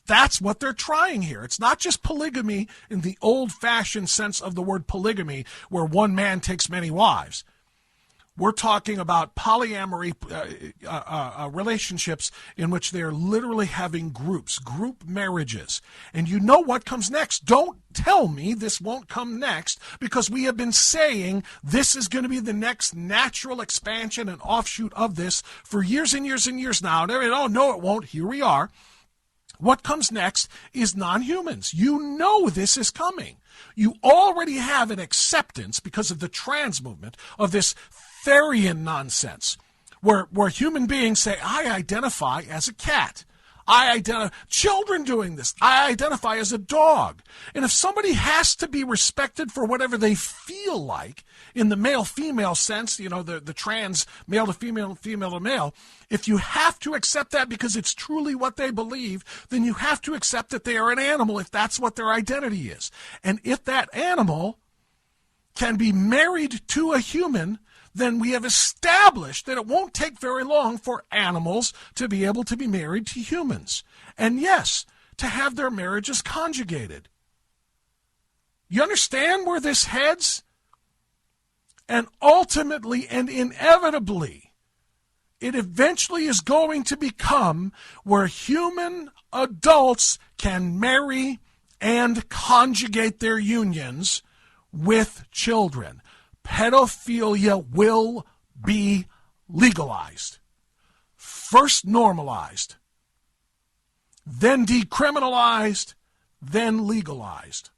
Speaker 2: That's what they're trying here. It's not just polygamy in the old-fashioned sense of the word polygamy, where one man takes many wives. We're talking about polyamory relationships in which they're literally having group marriages. And you know what comes next. Don't tell me this won't come next, because we have been saying this is going to be the next natural expansion and offshoot of this for years and years and years now. Oh, no, it won't. Here we are. What comes next is non-humans. You know this is coming. You already have an acceptance because of the trans movement of this Therian nonsense, where human beings say, I identify as a cat. Children doing this. I identify as a dog. And if somebody has to be respected for whatever they feel like, in the male-female sense, the trans male to female, female to male, if you have to accept that because it's truly what they believe, then you have to accept that they are an animal if that's what their identity is. And if that animal can be married to a human, then we have established that it won't take very long for animals to be able to be married to humans. And yes, to have their marriages conjugated. You understand where this heads? And ultimately and inevitably, it eventually is going to become where human adults can marry and conjugate their unions with children. Pedophilia will be legalized. First normalized, then decriminalized, then legalized.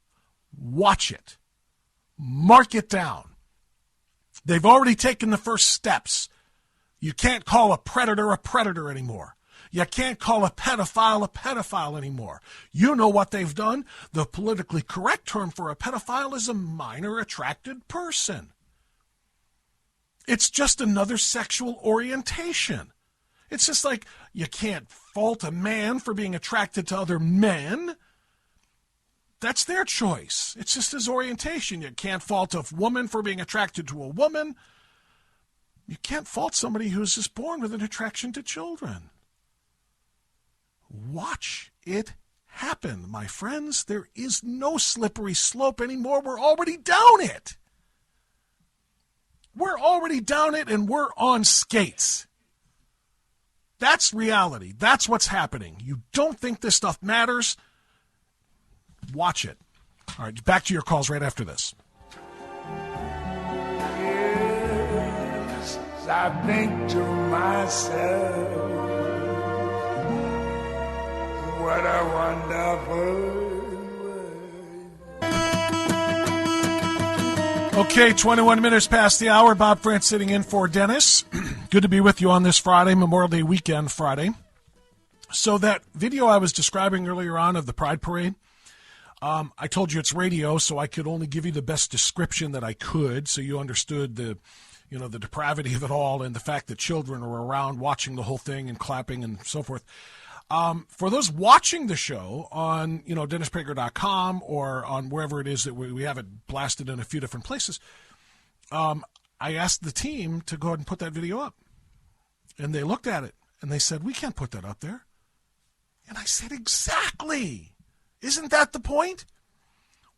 Speaker 2: Watch it. Mark it down. They've already taken the first steps. You can't call a predator anymore. You can't call a pedophile anymore. You know what they've done? The politically correct term for a pedophile is a minor attracted person. It's just another sexual orientation. It's just like you can't fault a man for being attracted to other men. That's their choice. It's just his orientation. You can't fault a woman for being attracted to a woman. You can't fault somebody who's just born with an attraction to children. Watch it happen, my friends. There is no slippery slope anymore. We're already down it. We're already down it, and we're on skates. That's reality. That's what's happening. You don't think this stuff matters? Watch it. All right, back to your calls right after this.
Speaker 4: Yes, I think to myself, what a wonderful world.
Speaker 2: Okay, 21 minutes past the hour. Bob France sitting in for Dennis. Good to be with you on this Friday, Memorial Day weekend Friday. So that video I was describing earlier on of the Pride Parade, I told you it's radio, so I could only give you the best description that I could, so you understood the depravity of it all and the fact that children are around watching the whole thing and clapping and so forth. For those watching the show on, DennisPrager.com or on wherever it is that we have it blasted in a few different places, I asked the team to go ahead and put that video up. And they looked at it and they said, we can't put that up there. And I said, exactly. Isn't that the point?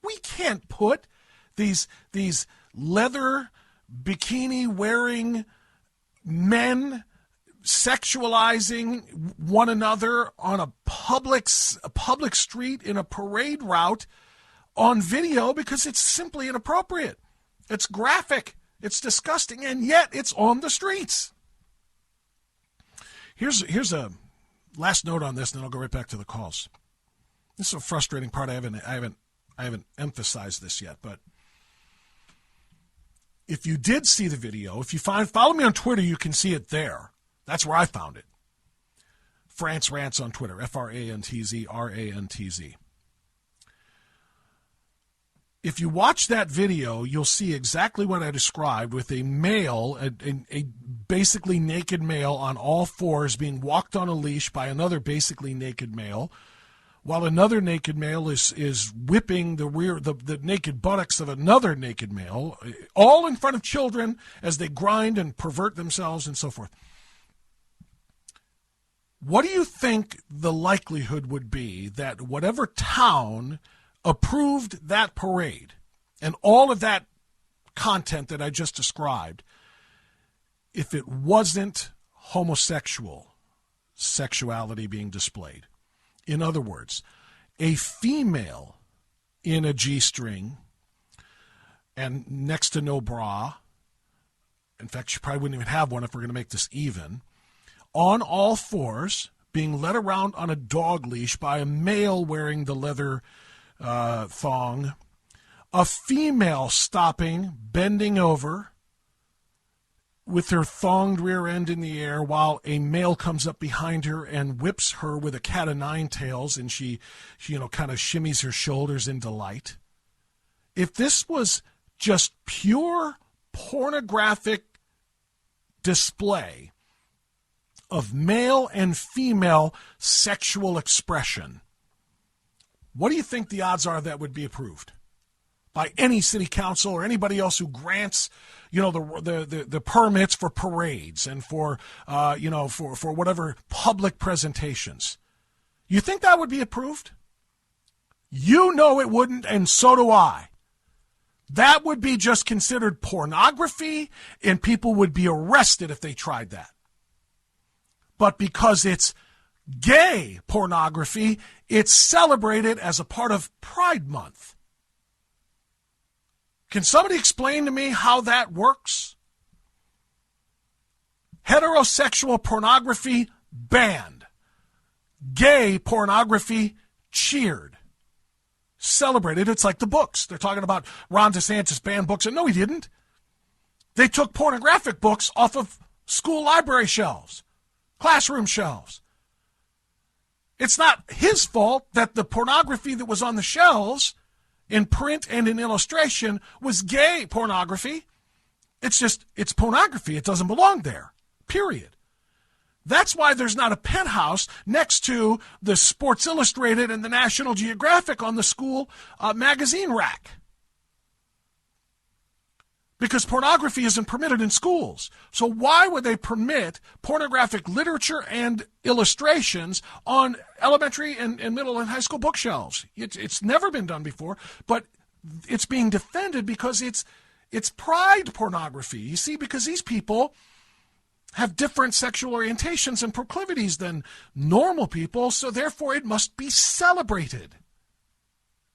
Speaker 2: We can't put these leather bikini-wearing men sexualizing one another on a public street in a parade route on video because it's simply inappropriate. It's graphic. It's disgusting, and yet it's on the streets. Here's a last note on this, and then I'll go right back to the calls. This is a frustrating part. I haven't emphasized this yet, but if you did see the video, if you follow me on Twitter, you can see it there. That's where I found it. France Rants on Twitter, FRANTZ, RANTZ. If you watch that video, you'll see exactly what I described with a male, a basically naked male on all fours being walked on a leash by another basically naked male, while another naked male is whipping the naked buttocks of another naked male, all in front of children as they grind and pervert themselves and so forth. What do you think the likelihood would be that whatever town approved that parade and all of that content that I just described, if it wasn't homosexual sexuality being displayed? In other words, a female in a G-string and next to no bra, in fact, she probably wouldn't even have one if we're going to make this even, on all fours, being led around on a dog leash by a male wearing the leather thong, a female stopping, bending over, with her thonged rear end in the air while a male comes up behind her and whips her with a cat o' nine tails, and she kind of shimmies her shoulders in delight. If this was just pure pornographic display of male and female sexual expression, what do you think the odds are that would be approved by any city council or anybody else who grants, the permits for parades and for whatever public presentations? You think that would be approved? You know it wouldn't, and so do I. That would be just considered pornography, and people would be arrested if they tried that. But because it's gay pornography, it's celebrated as a part of Pride Month. Can somebody explain to me how that works? Heterosexual pornography banned. Gay pornography cheered. Celebrated. It's like the books. They're talking about Ron DeSantis banned books. And no, he didn't. They took pornographic books off of school library shelves, classroom shelves. It's not his fault that the pornography that was on the shelves in print and in illustration was gay pornography. It's pornography. It doesn't belong there, period. That's why there's not a penthouse next to the Sports Illustrated and the National Geographic on the school magazine rack. Because pornography isn't permitted in schools. So why would they permit pornographic literature and illustrations on elementary and middle and high school bookshelves? It's never been done before, but it's being defended because it's pride pornography. You see, because these people have different sexual orientations and proclivities than normal people, so therefore it must be celebrated.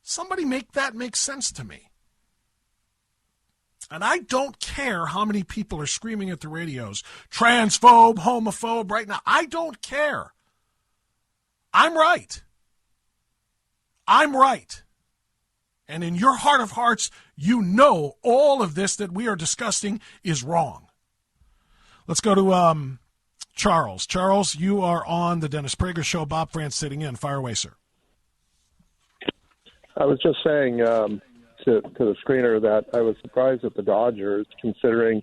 Speaker 2: Somebody make that make sense to me. And I don't care how many people are screaming at the radios, transphobe, homophobe right now. I don't care. I'm right. I'm right. And in your heart of hearts, you know all of this that we are discussing is wrong. Let's go to Charles. Charles, you are on the Dennis Prager Show. Bob France sitting in. Fire away, sir.
Speaker 5: I was just saying to the screener that I was surprised at the Dodgers, considering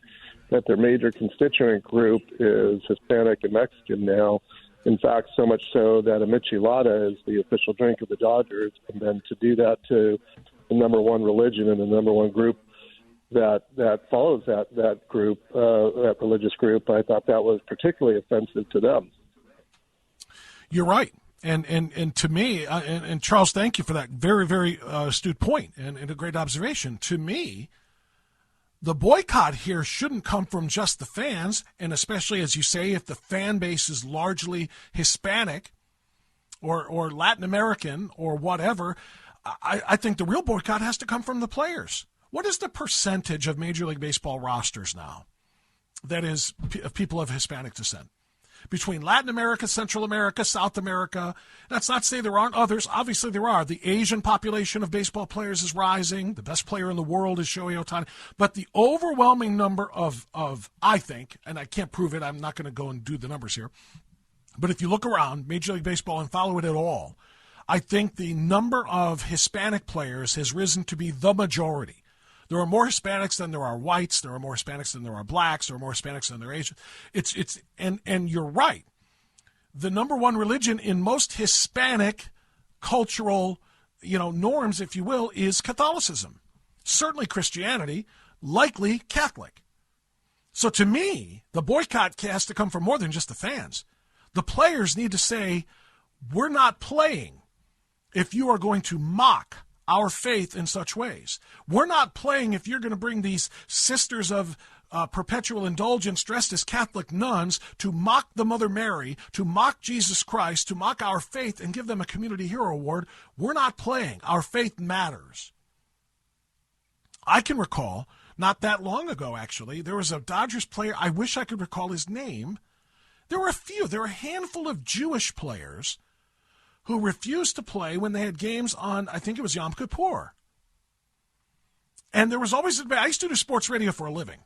Speaker 5: that their major constituent group is Hispanic and Mexican now. In fact, so much so that a michelada is the official drink of the Dodgers. And then to do that to the number one religion and the number one group that follows that group, that religious group, I thought that was particularly offensive to them. You're right. And to me, and Charles, thank you for that very, very astute point and a great observation. To me, the boycott here shouldn't come from just the fans, and especially, as you say, if the fan base is largely Hispanic or Latin American or whatever. I think the real boycott has to come from the players. What is the percentage of Major League Baseball rosters now that is of people of Hispanic descent? Between Latin America, Central America, South America. That's not to say there aren't others. Obviously there are. The Asian population of baseball players is rising. The best player in the world is Shohei Ohtani. But the overwhelming number of I think, and I can't prove it, I'm not going to go and do the numbers here, but if you look around Major League Baseball and follow it at all, I think the number of Hispanic players has risen to be the majority. There are more Hispanics than there are whites. There are more Hispanics than there are blacks. There are more Hispanics than there are Asians. And you're right. The number one religion in most Hispanic cultural, norms, if you will, is Catholicism. Certainly Christianity, likely Catholic. So to me, the boycott has to come from more than just the fans. The players need to say, we're not playing if you are going to mock our faith in such ways. We're not playing if you're going to bring these sisters of perpetual indulgence dressed as Catholic nuns to mock the Mother Mary, to mock Jesus Christ, to mock our faith and give them a Community Hero Award. We're not playing. Our faith matters. I can recall, not that long ago actually, there was a Dodgers player, I wish I could recall his name. There were a handful of Jewish players who refused to play when they had games on, I think it was Yom Kippur. And there was always, I used to do sports radio for a living.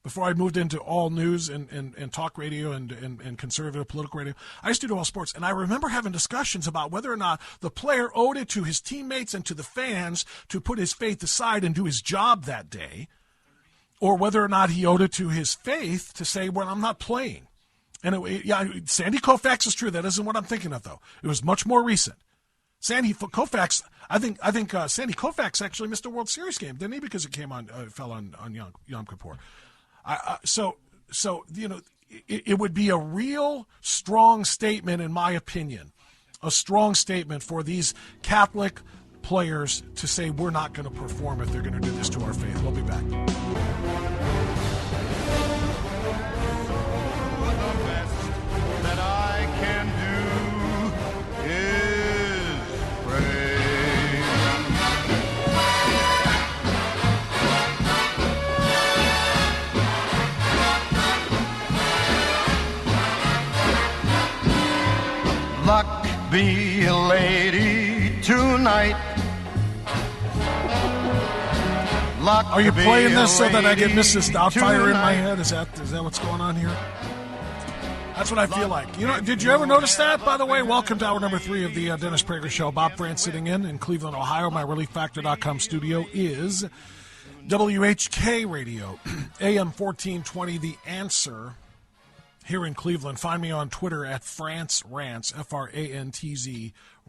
Speaker 2: before I moved into all news and talk radio and conservative political radio. I used to do all sports, and I remember having discussions about whether or not the player owed it to his teammates and to the fans to put his faith aside and do his job that day, or whether or not he owed it to his faith to say, well, I'm not playing. And Sandy Koufax is true. That isn't what I'm thinking of, though. It was much more recent. Sandy Koufax, I think Sandy Koufax actually missed a World Series game, didn't he? Because it fell on Yom Kippur. So it would be a real strong statement, in my opinion, a strong statement for these Catholic players to say we're not going to perform if they're going to do this to our faith. We'll be back.
Speaker 6: Luck be a lady tonight. Luck.
Speaker 2: Are you playing this so that I get Mrs. Doubtfire in my head? Is that what's going on here? That's what I feel like. Did you ever notice that, by the way? Welcome to hour number 3 of the Dennis Prager Show. Bob France sitting in Cleveland, Ohio. My ReliefFactor.com studio is WHK Radio, AM 1420, The Answer. Here in Cleveland. Find me on Twitter at France Rants, Frantz,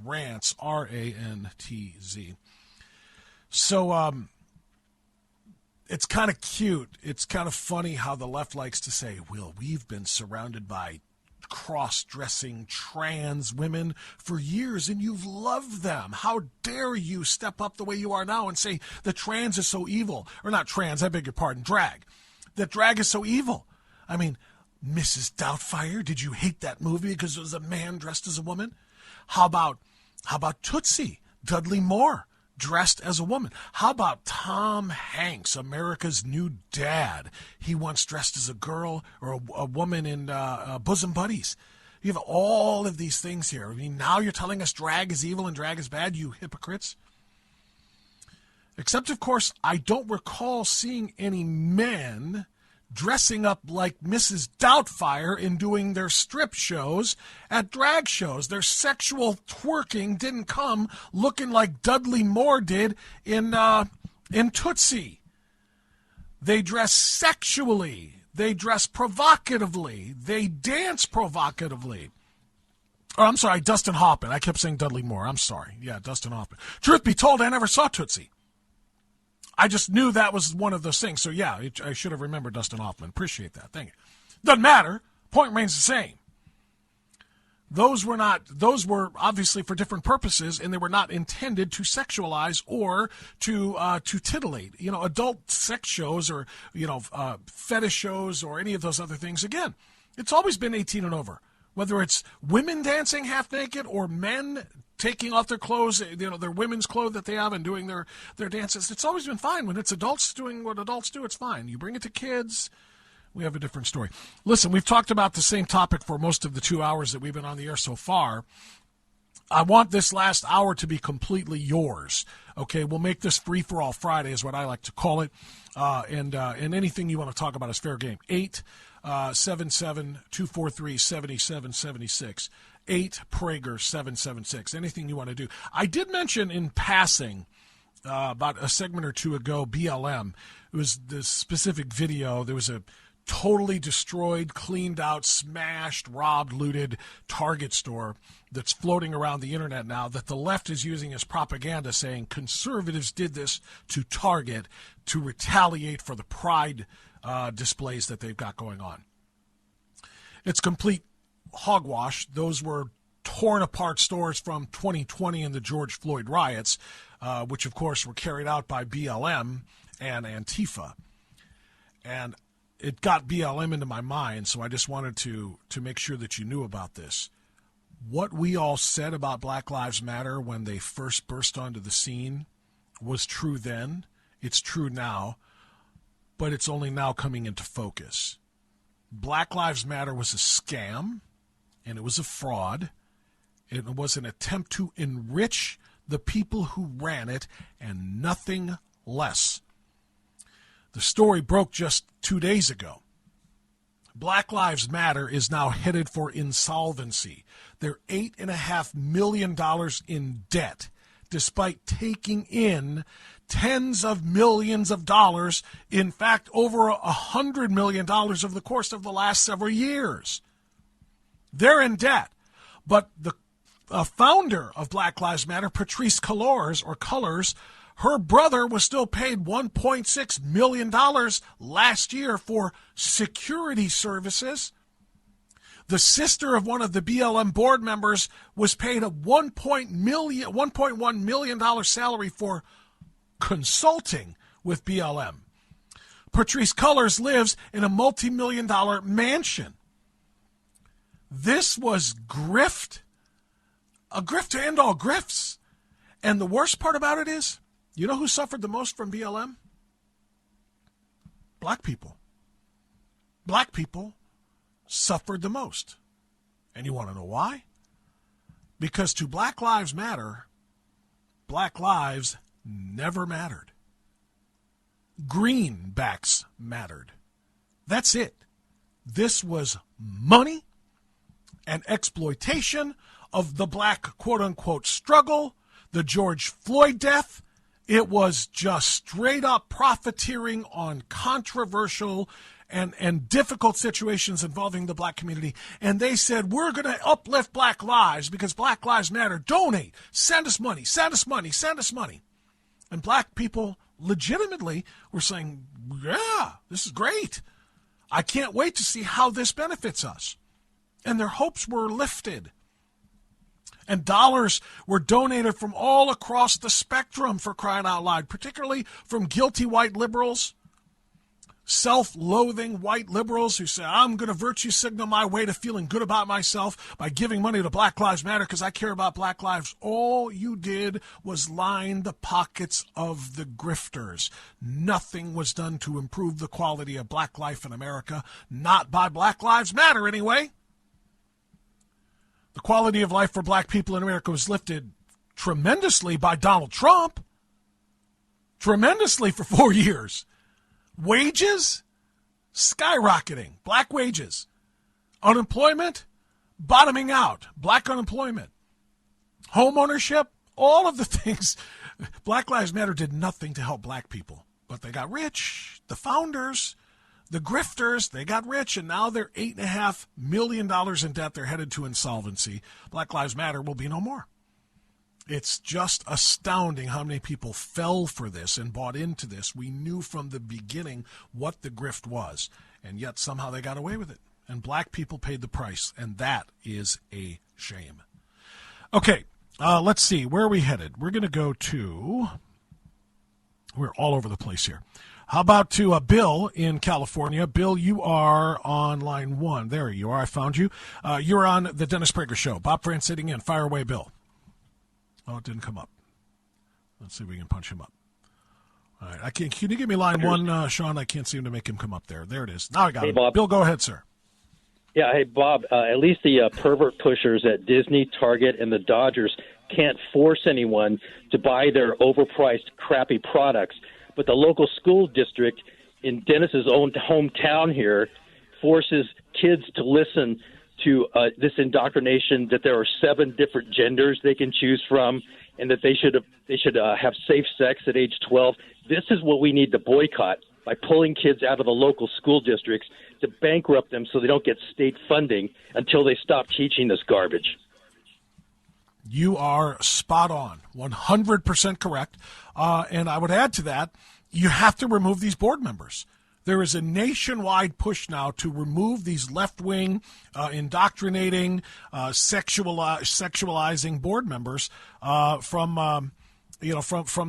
Speaker 2: Rants, Rantz. So it's kind of cute. It's kind of funny how the left likes to say, well, we've been surrounded by cross-dressing trans women for years, and you've loved them. How dare you step up the way you are now and say the trans is so evil. Or not trans, I beg your pardon, drag. That drag is so evil. I mean, Mrs. Doubtfire, did you hate that movie because it was a man dressed as a woman? How about Tootsie, Dudley Moore, dressed as a woman? How about Tom Hanks, America's New Dad? He once dressed as a girl or a woman in Bosom Buddies. You have all of these things here. I mean, now you're telling us drag is evil and drag is bad, you hypocrites? Except, of course, I don't recall seeing any men dressing up like Mrs. Doubtfire and doing their strip shows at drag shows. Their sexual twerking didn't come looking like Dudley Moore did in Tootsie. They dress sexually. They dress provocatively. They dance provocatively. Oh, I'm sorry, Dustin Hoffman. I kept saying Dudley Moore. I'm sorry. Yeah, Dustin Hoffman. Truth be told, I never saw Tootsie. I just knew that was one of those things. So, yeah, I should have remembered Dustin Hoffman. Appreciate that. Thank you. Doesn't matter. Point remains the same. Those were obviously for different purposes, and they were not intended to sexualize or to titillate. Adult sex shows or, fetish shows or any of those other things. Again, it's always been 18 and over. Whether it's women dancing half naked or men taking off their clothes, their women's clothes that they have and doing their dances. It's always been fine. When it's adults doing what adults do, it's fine. You bring it to kids, we have a different story. Listen, we've talked about the same topic for most of the 2 hours that we've been on the air so far. I want this last hour to be completely yours. Okay, we'll make this free for all Friday is what I like to call it. And anything you want to talk about is fair game. 877-243-7776. 8 Prager 776. Anything you want to do. I did mention in passing about a segment or two ago BLM. It was this specific video. There was a totally destroyed, cleaned out, smashed, robbed, looted Target store that's floating around the internet now that the left is using as propaganda, saying conservatives did this to Target to retaliate for the pride displays that they've got going on. It's complete hogwash. Those were torn apart stores from 2020 and the George Floyd riots, which of course were carried out by BLM and Antifa. And it got BLM into my mind, so I just wanted to make sure that you knew about this. What we all said about Black Lives Matter when they first burst onto the scene was true then. It's true now, but it's only now coming into focus. Black Lives Matter was a scam, and it was a fraud. It was an attempt to enrich the people who ran it, and nothing less. The story broke just 2 days ago. Black Lives Matter is now headed for insolvency. They're $8.5 million in debt, despite taking in tens of millions of dollars, in fact, over $100 million over the course of the last several years. They're in debt. But the founder of Black Lives Matter, Patrisse Cullors, her brother was still paid $1.6 million last year for security services. The sister of one of the BLM board members was paid a $1.1 million salary for consulting with BLM. Patrisse Cullors lives in a multi-million-dollar mansion. This was grift, a grift to end all grifts. And the worst part about it is, you know who suffered the most from BLM? Black people. Black people suffered the most. And you want to know why? Because to Black Lives Matter, black lives never mattered. Greenbacks mattered. That's it. This was money and exploitation of the black quote-unquote struggle, the George Floyd death. It was just straight-up profiteering on controversial and difficult situations involving the black community. And they said, we're going to uplift black lives because Black Lives Matter. Donate. Send us money. Send us money. Send us money. And black people legitimately were saying, yeah, this is great. I can't wait to see how this benefits us. And their hopes were lifted. And dollars were donated from all across the spectrum, for crying out loud, particularly from guilty white liberals, self-loathing white liberals who say, I'm going to virtue signal my way to feeling good about myself by giving money to Black Lives Matter because I care about black lives. All you did was line the pockets of the grifters. Nothing was done to improve the quality of black life in America, not by Black Lives Matter anyway. The quality of life for black people in America was lifted tremendously by Donald Trump. Tremendously for 4 years. Wages skyrocketing. Black wages. Unemployment bottoming out. Black unemployment. Home ownership. All of the things. Black Lives Matter did nothing to help black people. But they got rich. The founders, the grifters, they got rich, and now they're $8.5 million in debt. They're headed to insolvency. Black Lives Matter will be no more. It's just astounding how many people fell for this and bought into this. We knew from the beginning what the grift was, and yet somehow they got away with it. And black people paid the price, and that is a shame. Okay, let's see. Where are we headed? We're going to go to... We're all over the place here. How about to Bill in California? Bill, you are on line 1. There you are. I found you. You're on the Dennis Prager Show. Bob France sitting in. Fire away, Bill. Oh, it didn't come up. Let's see if we can punch him up. All right. Can you give me line 1, Sean? I can't seem to make him come up there. There it is. Now I got him.
Speaker 7: Bob.
Speaker 2: Bill, go ahead, sir.
Speaker 7: Yeah, hey, Bob, at least the pervert pushers at Disney, Target, and the Dodgers can't force anyone to buy their overpriced, crappy products. But the local school district in Dennis's own hometown here forces kids to listen to this indoctrination that there are 7 different genders they can choose from, and that they should have safe sex at age 12. This is what we need to boycott by pulling kids out of the local school districts to bankrupt them so they don't get state funding until they stop teaching this garbage.
Speaker 2: You are spot on, 100% correct. And I would add to that, you have to remove these board members. There is a nationwide push now to remove these left-wing, indoctrinating, sexualizing board members from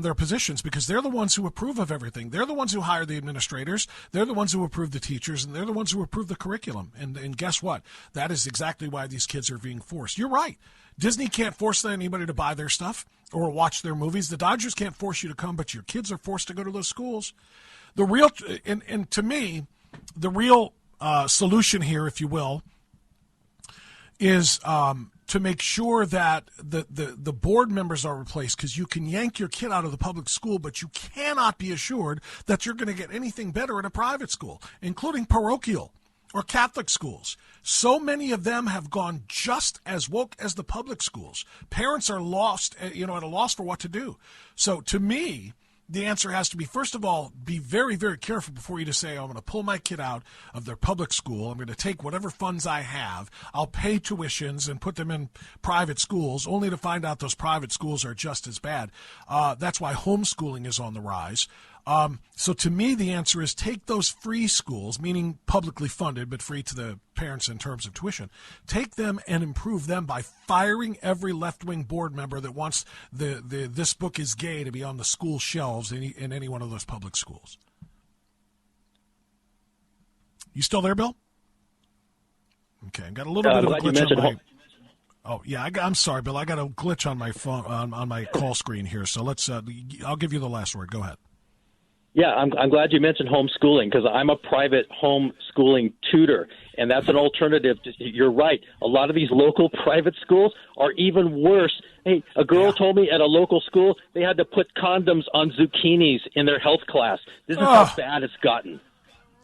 Speaker 2: their positions, because they're the ones who approve of everything. They're the ones who hire the administrators. They're the ones who approve the teachers, and they're the ones who approve the curriculum. And guess what? That is exactly why these kids are being forced. You're right. Disney can't force anybody to buy their stuff or watch their movies. The Dodgers can't force you to come, but your kids are forced to go to those schools. The real, and to me, the real solution here, if you will, is to make sure that the board members are replaced, because you can yank your kid out of the public school, but you cannot be assured that you're going to get anything better at a private school, including parochial or Catholic schools. So many of them have gone just as woke as the public schools. Parents are lost, at a loss for what to do. So to me, the answer has to be, first of all, be very, very careful before you just say, I'm going to pull my kid out of their public school. I'm going to take whatever funds I have. I'll pay tuitions and put them in private schools, only to find out those private schools are just as bad. That's why homeschooling is on the rise. So to me, the answer is take those free schools, meaning publicly funded, but free to the parents in terms of tuition. Take them and improve them by firing every left-wing board member that wants the "this book is gay" to be on the school shelves in any one of those public schools. You still there, Bill? Okay, I got a little bit of a glitch on my. Oh yeah, I'm sorry, Bill. I got a glitch on my phone on my call screen here. So let's. I'll give you the last word. Go ahead.
Speaker 7: Yeah, I'm glad you mentioned homeschooling, because I'm a private homeschooling tutor, and that's an alternative. You're right. A lot of these local private schools are even worse. Hey, a girl told me at a local school they had to put condoms on zucchinis in their health class. This is how bad it's gotten.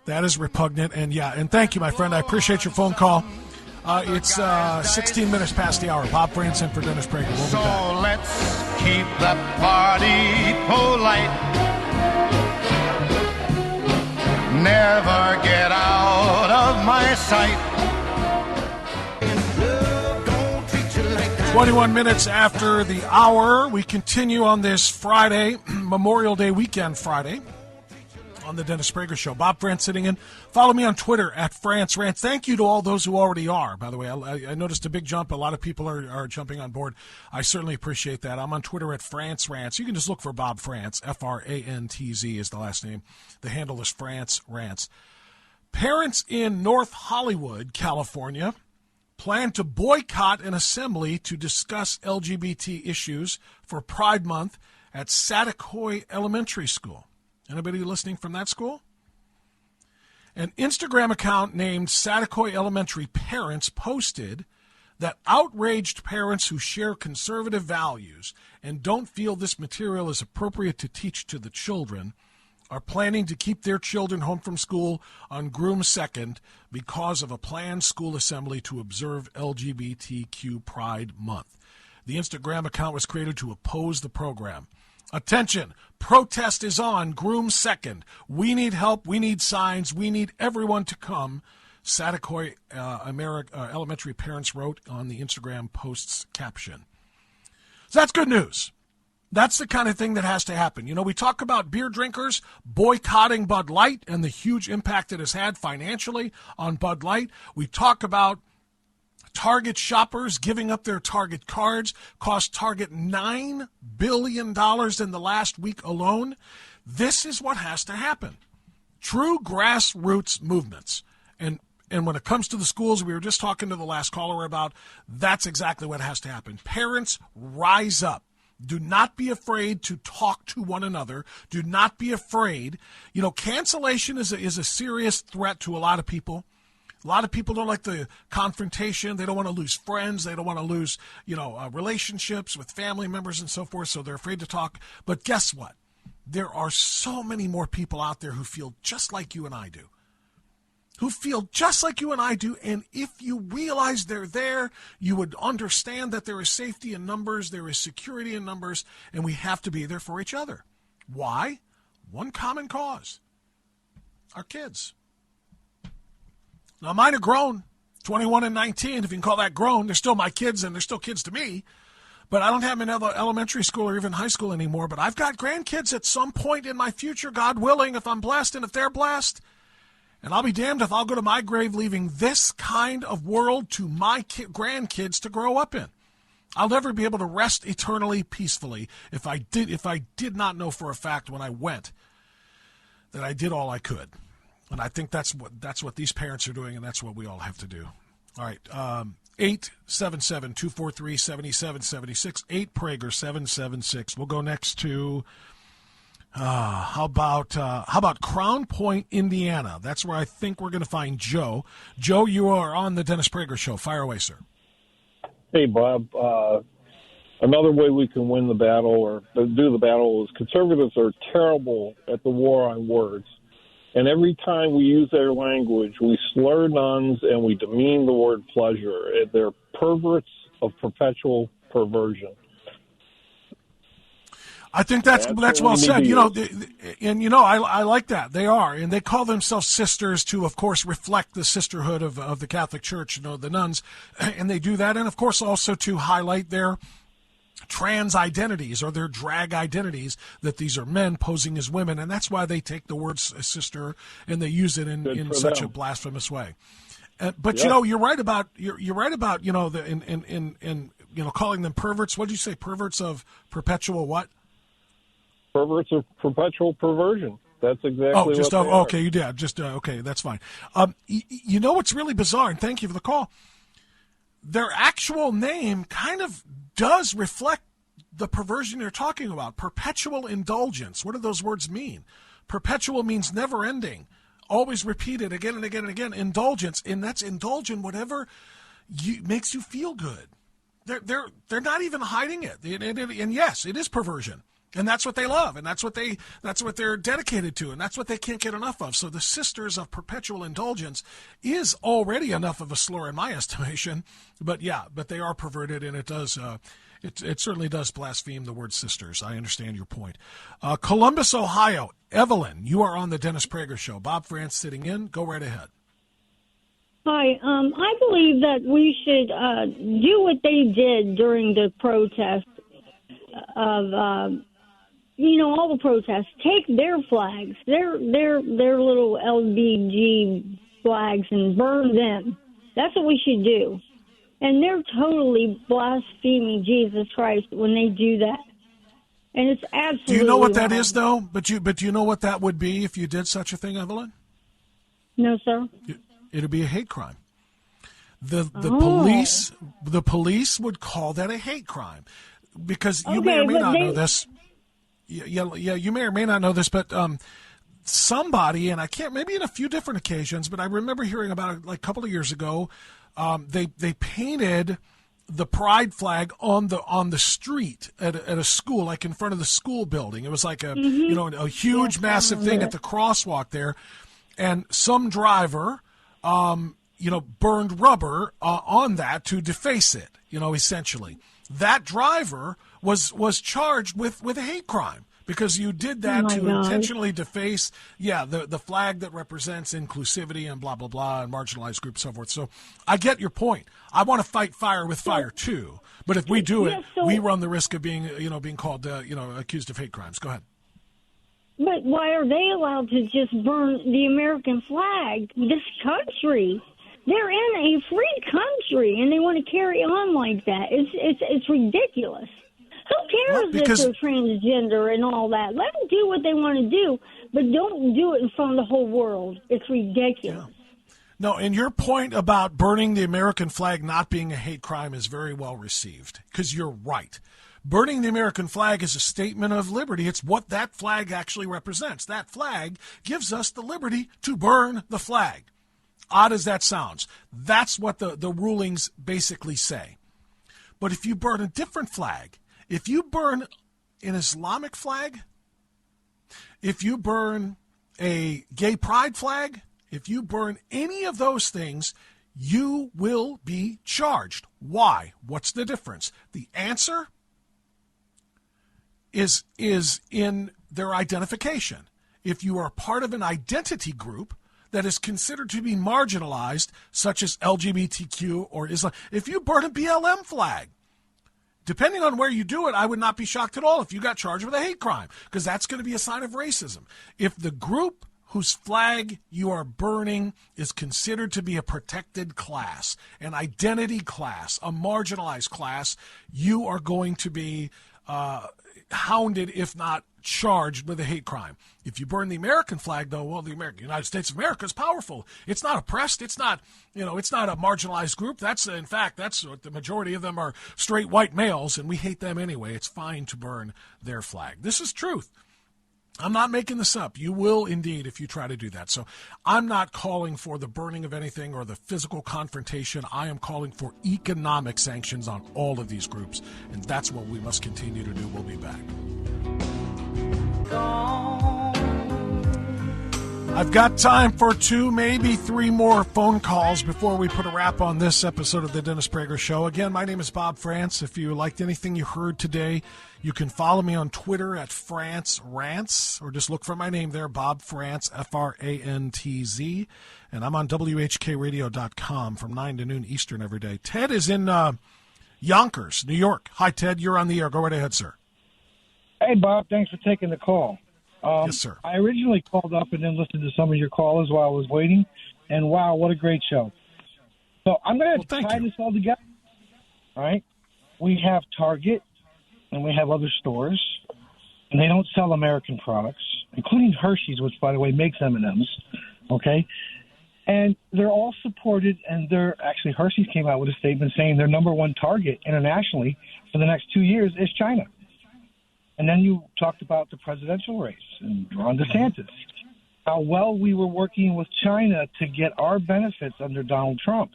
Speaker 2: That is repugnant, and thank you, my friend. I appreciate your phone call. It's 16 minutes past the hour. Bob France in for Dennis Prager. We'll be back.
Speaker 6: So let's keep the party polite. Never get out of my sight.
Speaker 2: 21 minutes after the hour, we continue on this Friday, Memorial Day weekend Friday, on the Dennis Prager Show. Bob France sitting in. Follow me on Twitter at France Rants. Thank you to all those who already are, by the way. I noticed a big jump. A lot of people are jumping on board. I certainly appreciate that. I'm on Twitter at France Rants. You can just look for Bob France. Frantz is the last name. The handle is France Rants. Parents in North Hollywood, California, plan to boycott an assembly to discuss LGBT issues for Pride Month at Saticoy Elementary School. Anybody listening from that school? An Instagram account named Saticoy Elementary Parents posted that outraged parents who share conservative values and don't feel this material is appropriate to teach to the children are planning to keep their children home from school on Groom 2nd because of a planned school assembly to observe LGBTQ Pride Month. The Instagram account was created to oppose the program. Attention, protest is on Groom 2nd. We need help. We need signs. We need everyone to come. Saticoy Elementary parents wrote on the Instagram post's caption. So that's good news. That's the kind of thing that has to happen. You know, we talk about beer drinkers boycotting Bud Light and the huge impact it has had financially on Bud Light. We talk about Target shoppers giving up their Target cards, cost Target $9 billion in the last week alone. This is what has to happen. True grassroots movements. And when it comes to the schools, we were just talking to the last caller about, that's exactly what has to happen. Parents, rise up. Do not be afraid to talk to one another. Do not be afraid. You know, cancellation is a serious threat to a lot of people. A lot of people don't like the confrontation. They don't want to lose friends. They don't want to lose, relationships with family members and so forth, so they're afraid to talk. But guess what? There are so many more people out there who feel just like you and I do. And if you realize they're there, you would understand that there is safety in numbers, there is security in numbers, and we have to be there for each other. Why? One common cause. Our kids. Now, mine are grown, 21 and 19, if you can call that grown. They're still my kids, and they're still kids to me. But I don't have them in elementary school or even high school anymore. But I've got grandkids at some point in my future, God willing, if I'm blessed and if they're blessed. And I'll be damned if I'll go to my grave leaving this kind of world to my grandkids to grow up in. I'll never be able to rest eternally peacefully if I did not know for a fact when I went that I did all I could. And I think that's what these parents are doing, and that's what we all have to do. All right, 877-243-7776, 8Prager 776. We'll go next to how about Crown Point, Indiana? That's where I think we're going to find Joe. Joe, you are on the Dennis Prager Show. Fire away, sir.
Speaker 8: Hey, Bob. Another way we can win the battle or do the battle is conservatives are terrible at the war on words. And every time we use their language, we slur nuns and we demean the word pleasure. They're perverts of perpetual perversion.
Speaker 2: I think that's well said. I like that. They are, and they call themselves sisters to, of course, reflect the sisterhood of the Catholic Church, the nuns, and they do that, and of course also to highlight their trans identities or their drag identities, that these are men posing as women, and that's why they take the word sister and they use it in such a blasphemous way. But you're right about calling them perverts. What did you say? Perverts of perpetual what?
Speaker 8: Perverts of perpetual perversion. That's exactly what they are.
Speaker 2: Okay, you did. Okay, that's fine. You know what's really bizarre, and thank you for the call. Their actual name kind of does reflect the perversion you're talking about. Perpetual indulgence. What do those words mean? Perpetual means never ending, always repeated again and again and again. Indulgence, and that's indulge in whatever makes you feel good. They're not even hiding it. And yes, it is perversion. And that's what they love, and that's what they're dedicated to, and that's what they can't get enough of. So the Sisters of Perpetual Indulgence is already enough of a slur in my estimation. But they are perverted, and it does it certainly does blaspheme the word sisters. I understand your point. Columbus, Ohio. Evelyn, you are on the Dennis Prager Show. Bob France sitting in. Go right ahead.
Speaker 9: Hi. I believe that we should do what they did during the protest of all the protests. Take their flags, their little LBG flags, and burn them. That's what we should do. And they're totally blaspheming Jesus Christ when they do that. And it's absolutely.
Speaker 2: Do you know what that
Speaker 9: wrong.
Speaker 2: is, though? But you know what that would be if you did such a thing, Evelyn?
Speaker 9: No, sir.
Speaker 2: It'd be a hate crime. The police would call that a hate crime, because you may or may not know this. Yeah, you may or may not know this, but somebody, and I can't, maybe in a few different occasions, but I remember hearing about it like a couple of years ago. They painted the pride flag on the street at a school, like in front of the school building. It was like a huge, massive thing at the crosswalk there, and some driver, burned rubber on that to deface it. Essentially, that driver was charged with a hate crime, because you did that to intentionally deface the flag that represents inclusivity and blah blah blah and marginalized groups, so forth. So I get your point. I want to fight fire with fire too, but if we do it, we run the risk of being called accused of hate crimes. Go ahead.
Speaker 9: But why are they allowed to just burn the American flag? This country. They're in a free country, and they want to carry on like that. It's ridiculous. Who cares if they're transgender and all that? Let them do what they want to do, but don't do it in front of the whole world. It's ridiculous.
Speaker 2: Yeah. No, and your point about burning the American flag not being a hate crime is very well received, because you're right. Burning the American flag is a statement of liberty. It's what that flag actually represents. That flag gives us the liberty to burn the flag. Odd as that sounds, that's what the rulings basically say. But if you burn a different flag, if you burn an Islamic flag, if you burn a gay pride flag, if you burn any of those things, you will be charged. Why? What's the difference? The answer is in their identification. If you are part of an identity group that is considered to be marginalized, such as LGBTQ or Islam, if you burn a BLM flag, depending on where you do it, I would not be shocked at all if you got charged with a hate crime, because that's going to be a sign of racism. If the group whose flag you are burning is considered to be a protected class, an identity class, a marginalized class, you are going to be hounded, if not charged, with a hate crime. If you burn the American flag, though, well, the United States of America is powerful. It's not oppressed. It's not, it's not a marginalized group. That's what the majority of them are straight white males, and we hate them anyway. It's fine to burn their flag. This is truth. I'm not making this up. You will indeed if you try to do that. So I'm not calling for the burning of anything or the physical confrontation. I am calling for economic sanctions on all of these groups, and that's what we must continue to do. We'll be back. I've got time for 2, maybe 3 more phone calls before we put a wrap on this episode of the Dennis Prager Show. Again, my name is Bob France. If you liked anything you heard today, you can follow me on Twitter at France Rants, or just look for my name there, Bob France, Frantz, and I'm on WHKRadio.com from 9 to noon Eastern every day. Ted is in Yonkers, New York. Hi, Ted. You're on the air. Go right ahead, sir.
Speaker 10: Hey, Bob. Thanks for taking the call.
Speaker 2: Yes, sir.
Speaker 10: I originally called up and then listened to some of your callers while I was waiting, and wow, what a great show. So I'm going to tie this all together. All right? We have Target, and we have other stores, and they don't sell American products, including Hershey's, which, by the way, makes M&Ms, okay? And they're all supported, and actually Hershey's came out with a statement saying their number one target internationally for the next 2 years is China. And then you talked about the presidential race and Ron DeSantis, how well we were working with China to get our benefits under Donald Trump.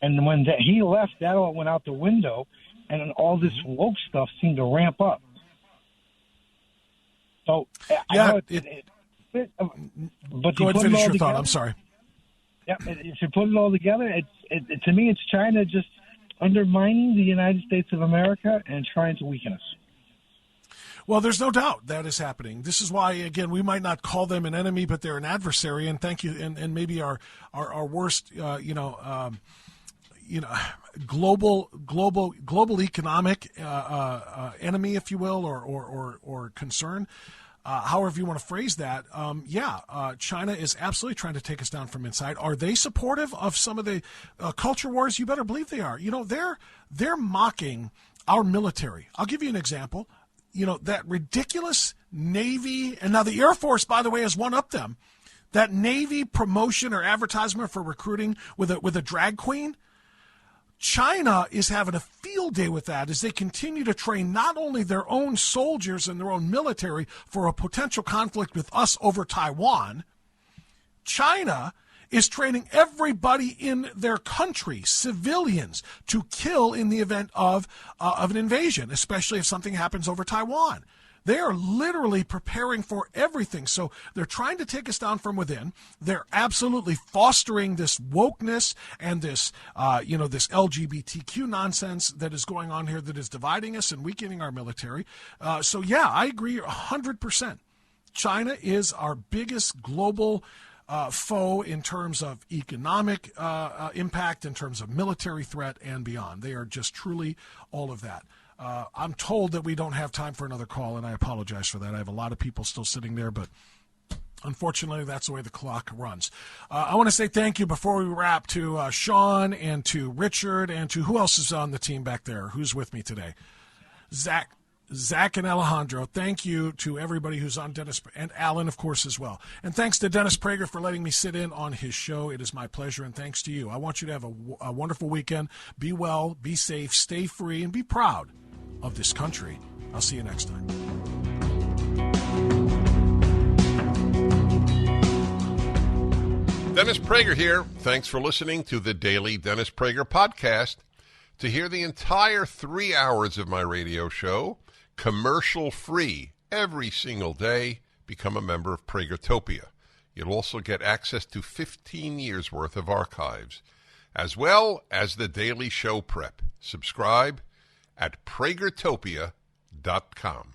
Speaker 10: And when he left, that all went out the window, and then all this woke stuff seemed to ramp up. So,
Speaker 2: yeah,
Speaker 10: but
Speaker 2: go ahead
Speaker 10: and
Speaker 2: finish your thought. I'm sorry.
Speaker 10: Yeah, if you put it all together, to me, it's China just undermining the United States of America and trying to weaken us.
Speaker 2: Well, there's no doubt that is happening. This is why, again, we might not call them an enemy, but they're an adversary. And thank you, and maybe our worst, global economic enemy, if you will, or concern. However you want to phrase that, China is absolutely trying to take us down from inside. Are they supportive of some of the culture wars? You better believe they are. You know, they're mocking our military. I'll give you an example. You know, that ridiculous Navy, and now the Air Force, by the way, has one-upped them. That Navy promotion or advertisement for recruiting with a drag queen. China is having a field day with that as they continue to train not only their own soldiers and their own military for a potential conflict with us over Taiwan. China is training everybody in their country, civilians, to kill in the event of an invasion, especially if something happens over Taiwan. They are literally preparing for everything. So they're trying to take us down from within. They're absolutely fostering this wokeness and this LGBTQ nonsense that is going on here that is dividing us and weakening our military. I agree 100%. China is our biggest global foe in terms of economic impact, in terms of military threat, and beyond. They are just truly all of that. I'm told that we don't have time for another call, and I apologize for that. I have a lot of people still sitting there, but unfortunately, that's the way the clock runs. I want to say thank you before we wrap to Sean and to Richard and to who else is on the team back there? Who's with me today? Zach and Alejandro, thank you to everybody who's on Dennis, and Alan, of course, as well. And thanks to Dennis Prager for letting me sit in on his show. It is my pleasure, and thanks to you. I want you to have a wonderful weekend. Be well, be safe, stay free, and be proud of this country. I'll see you next time.
Speaker 1: Dennis Prager here. Thanks for listening to the Daily Dennis Prager Podcast. To hear the entire 3 hours of my radio show, commercial-free, every single day, become a member of Pragertopia. You'll also get access to 15 years' worth of archives, as well as the daily show prep. Subscribe at Pragertopia.com.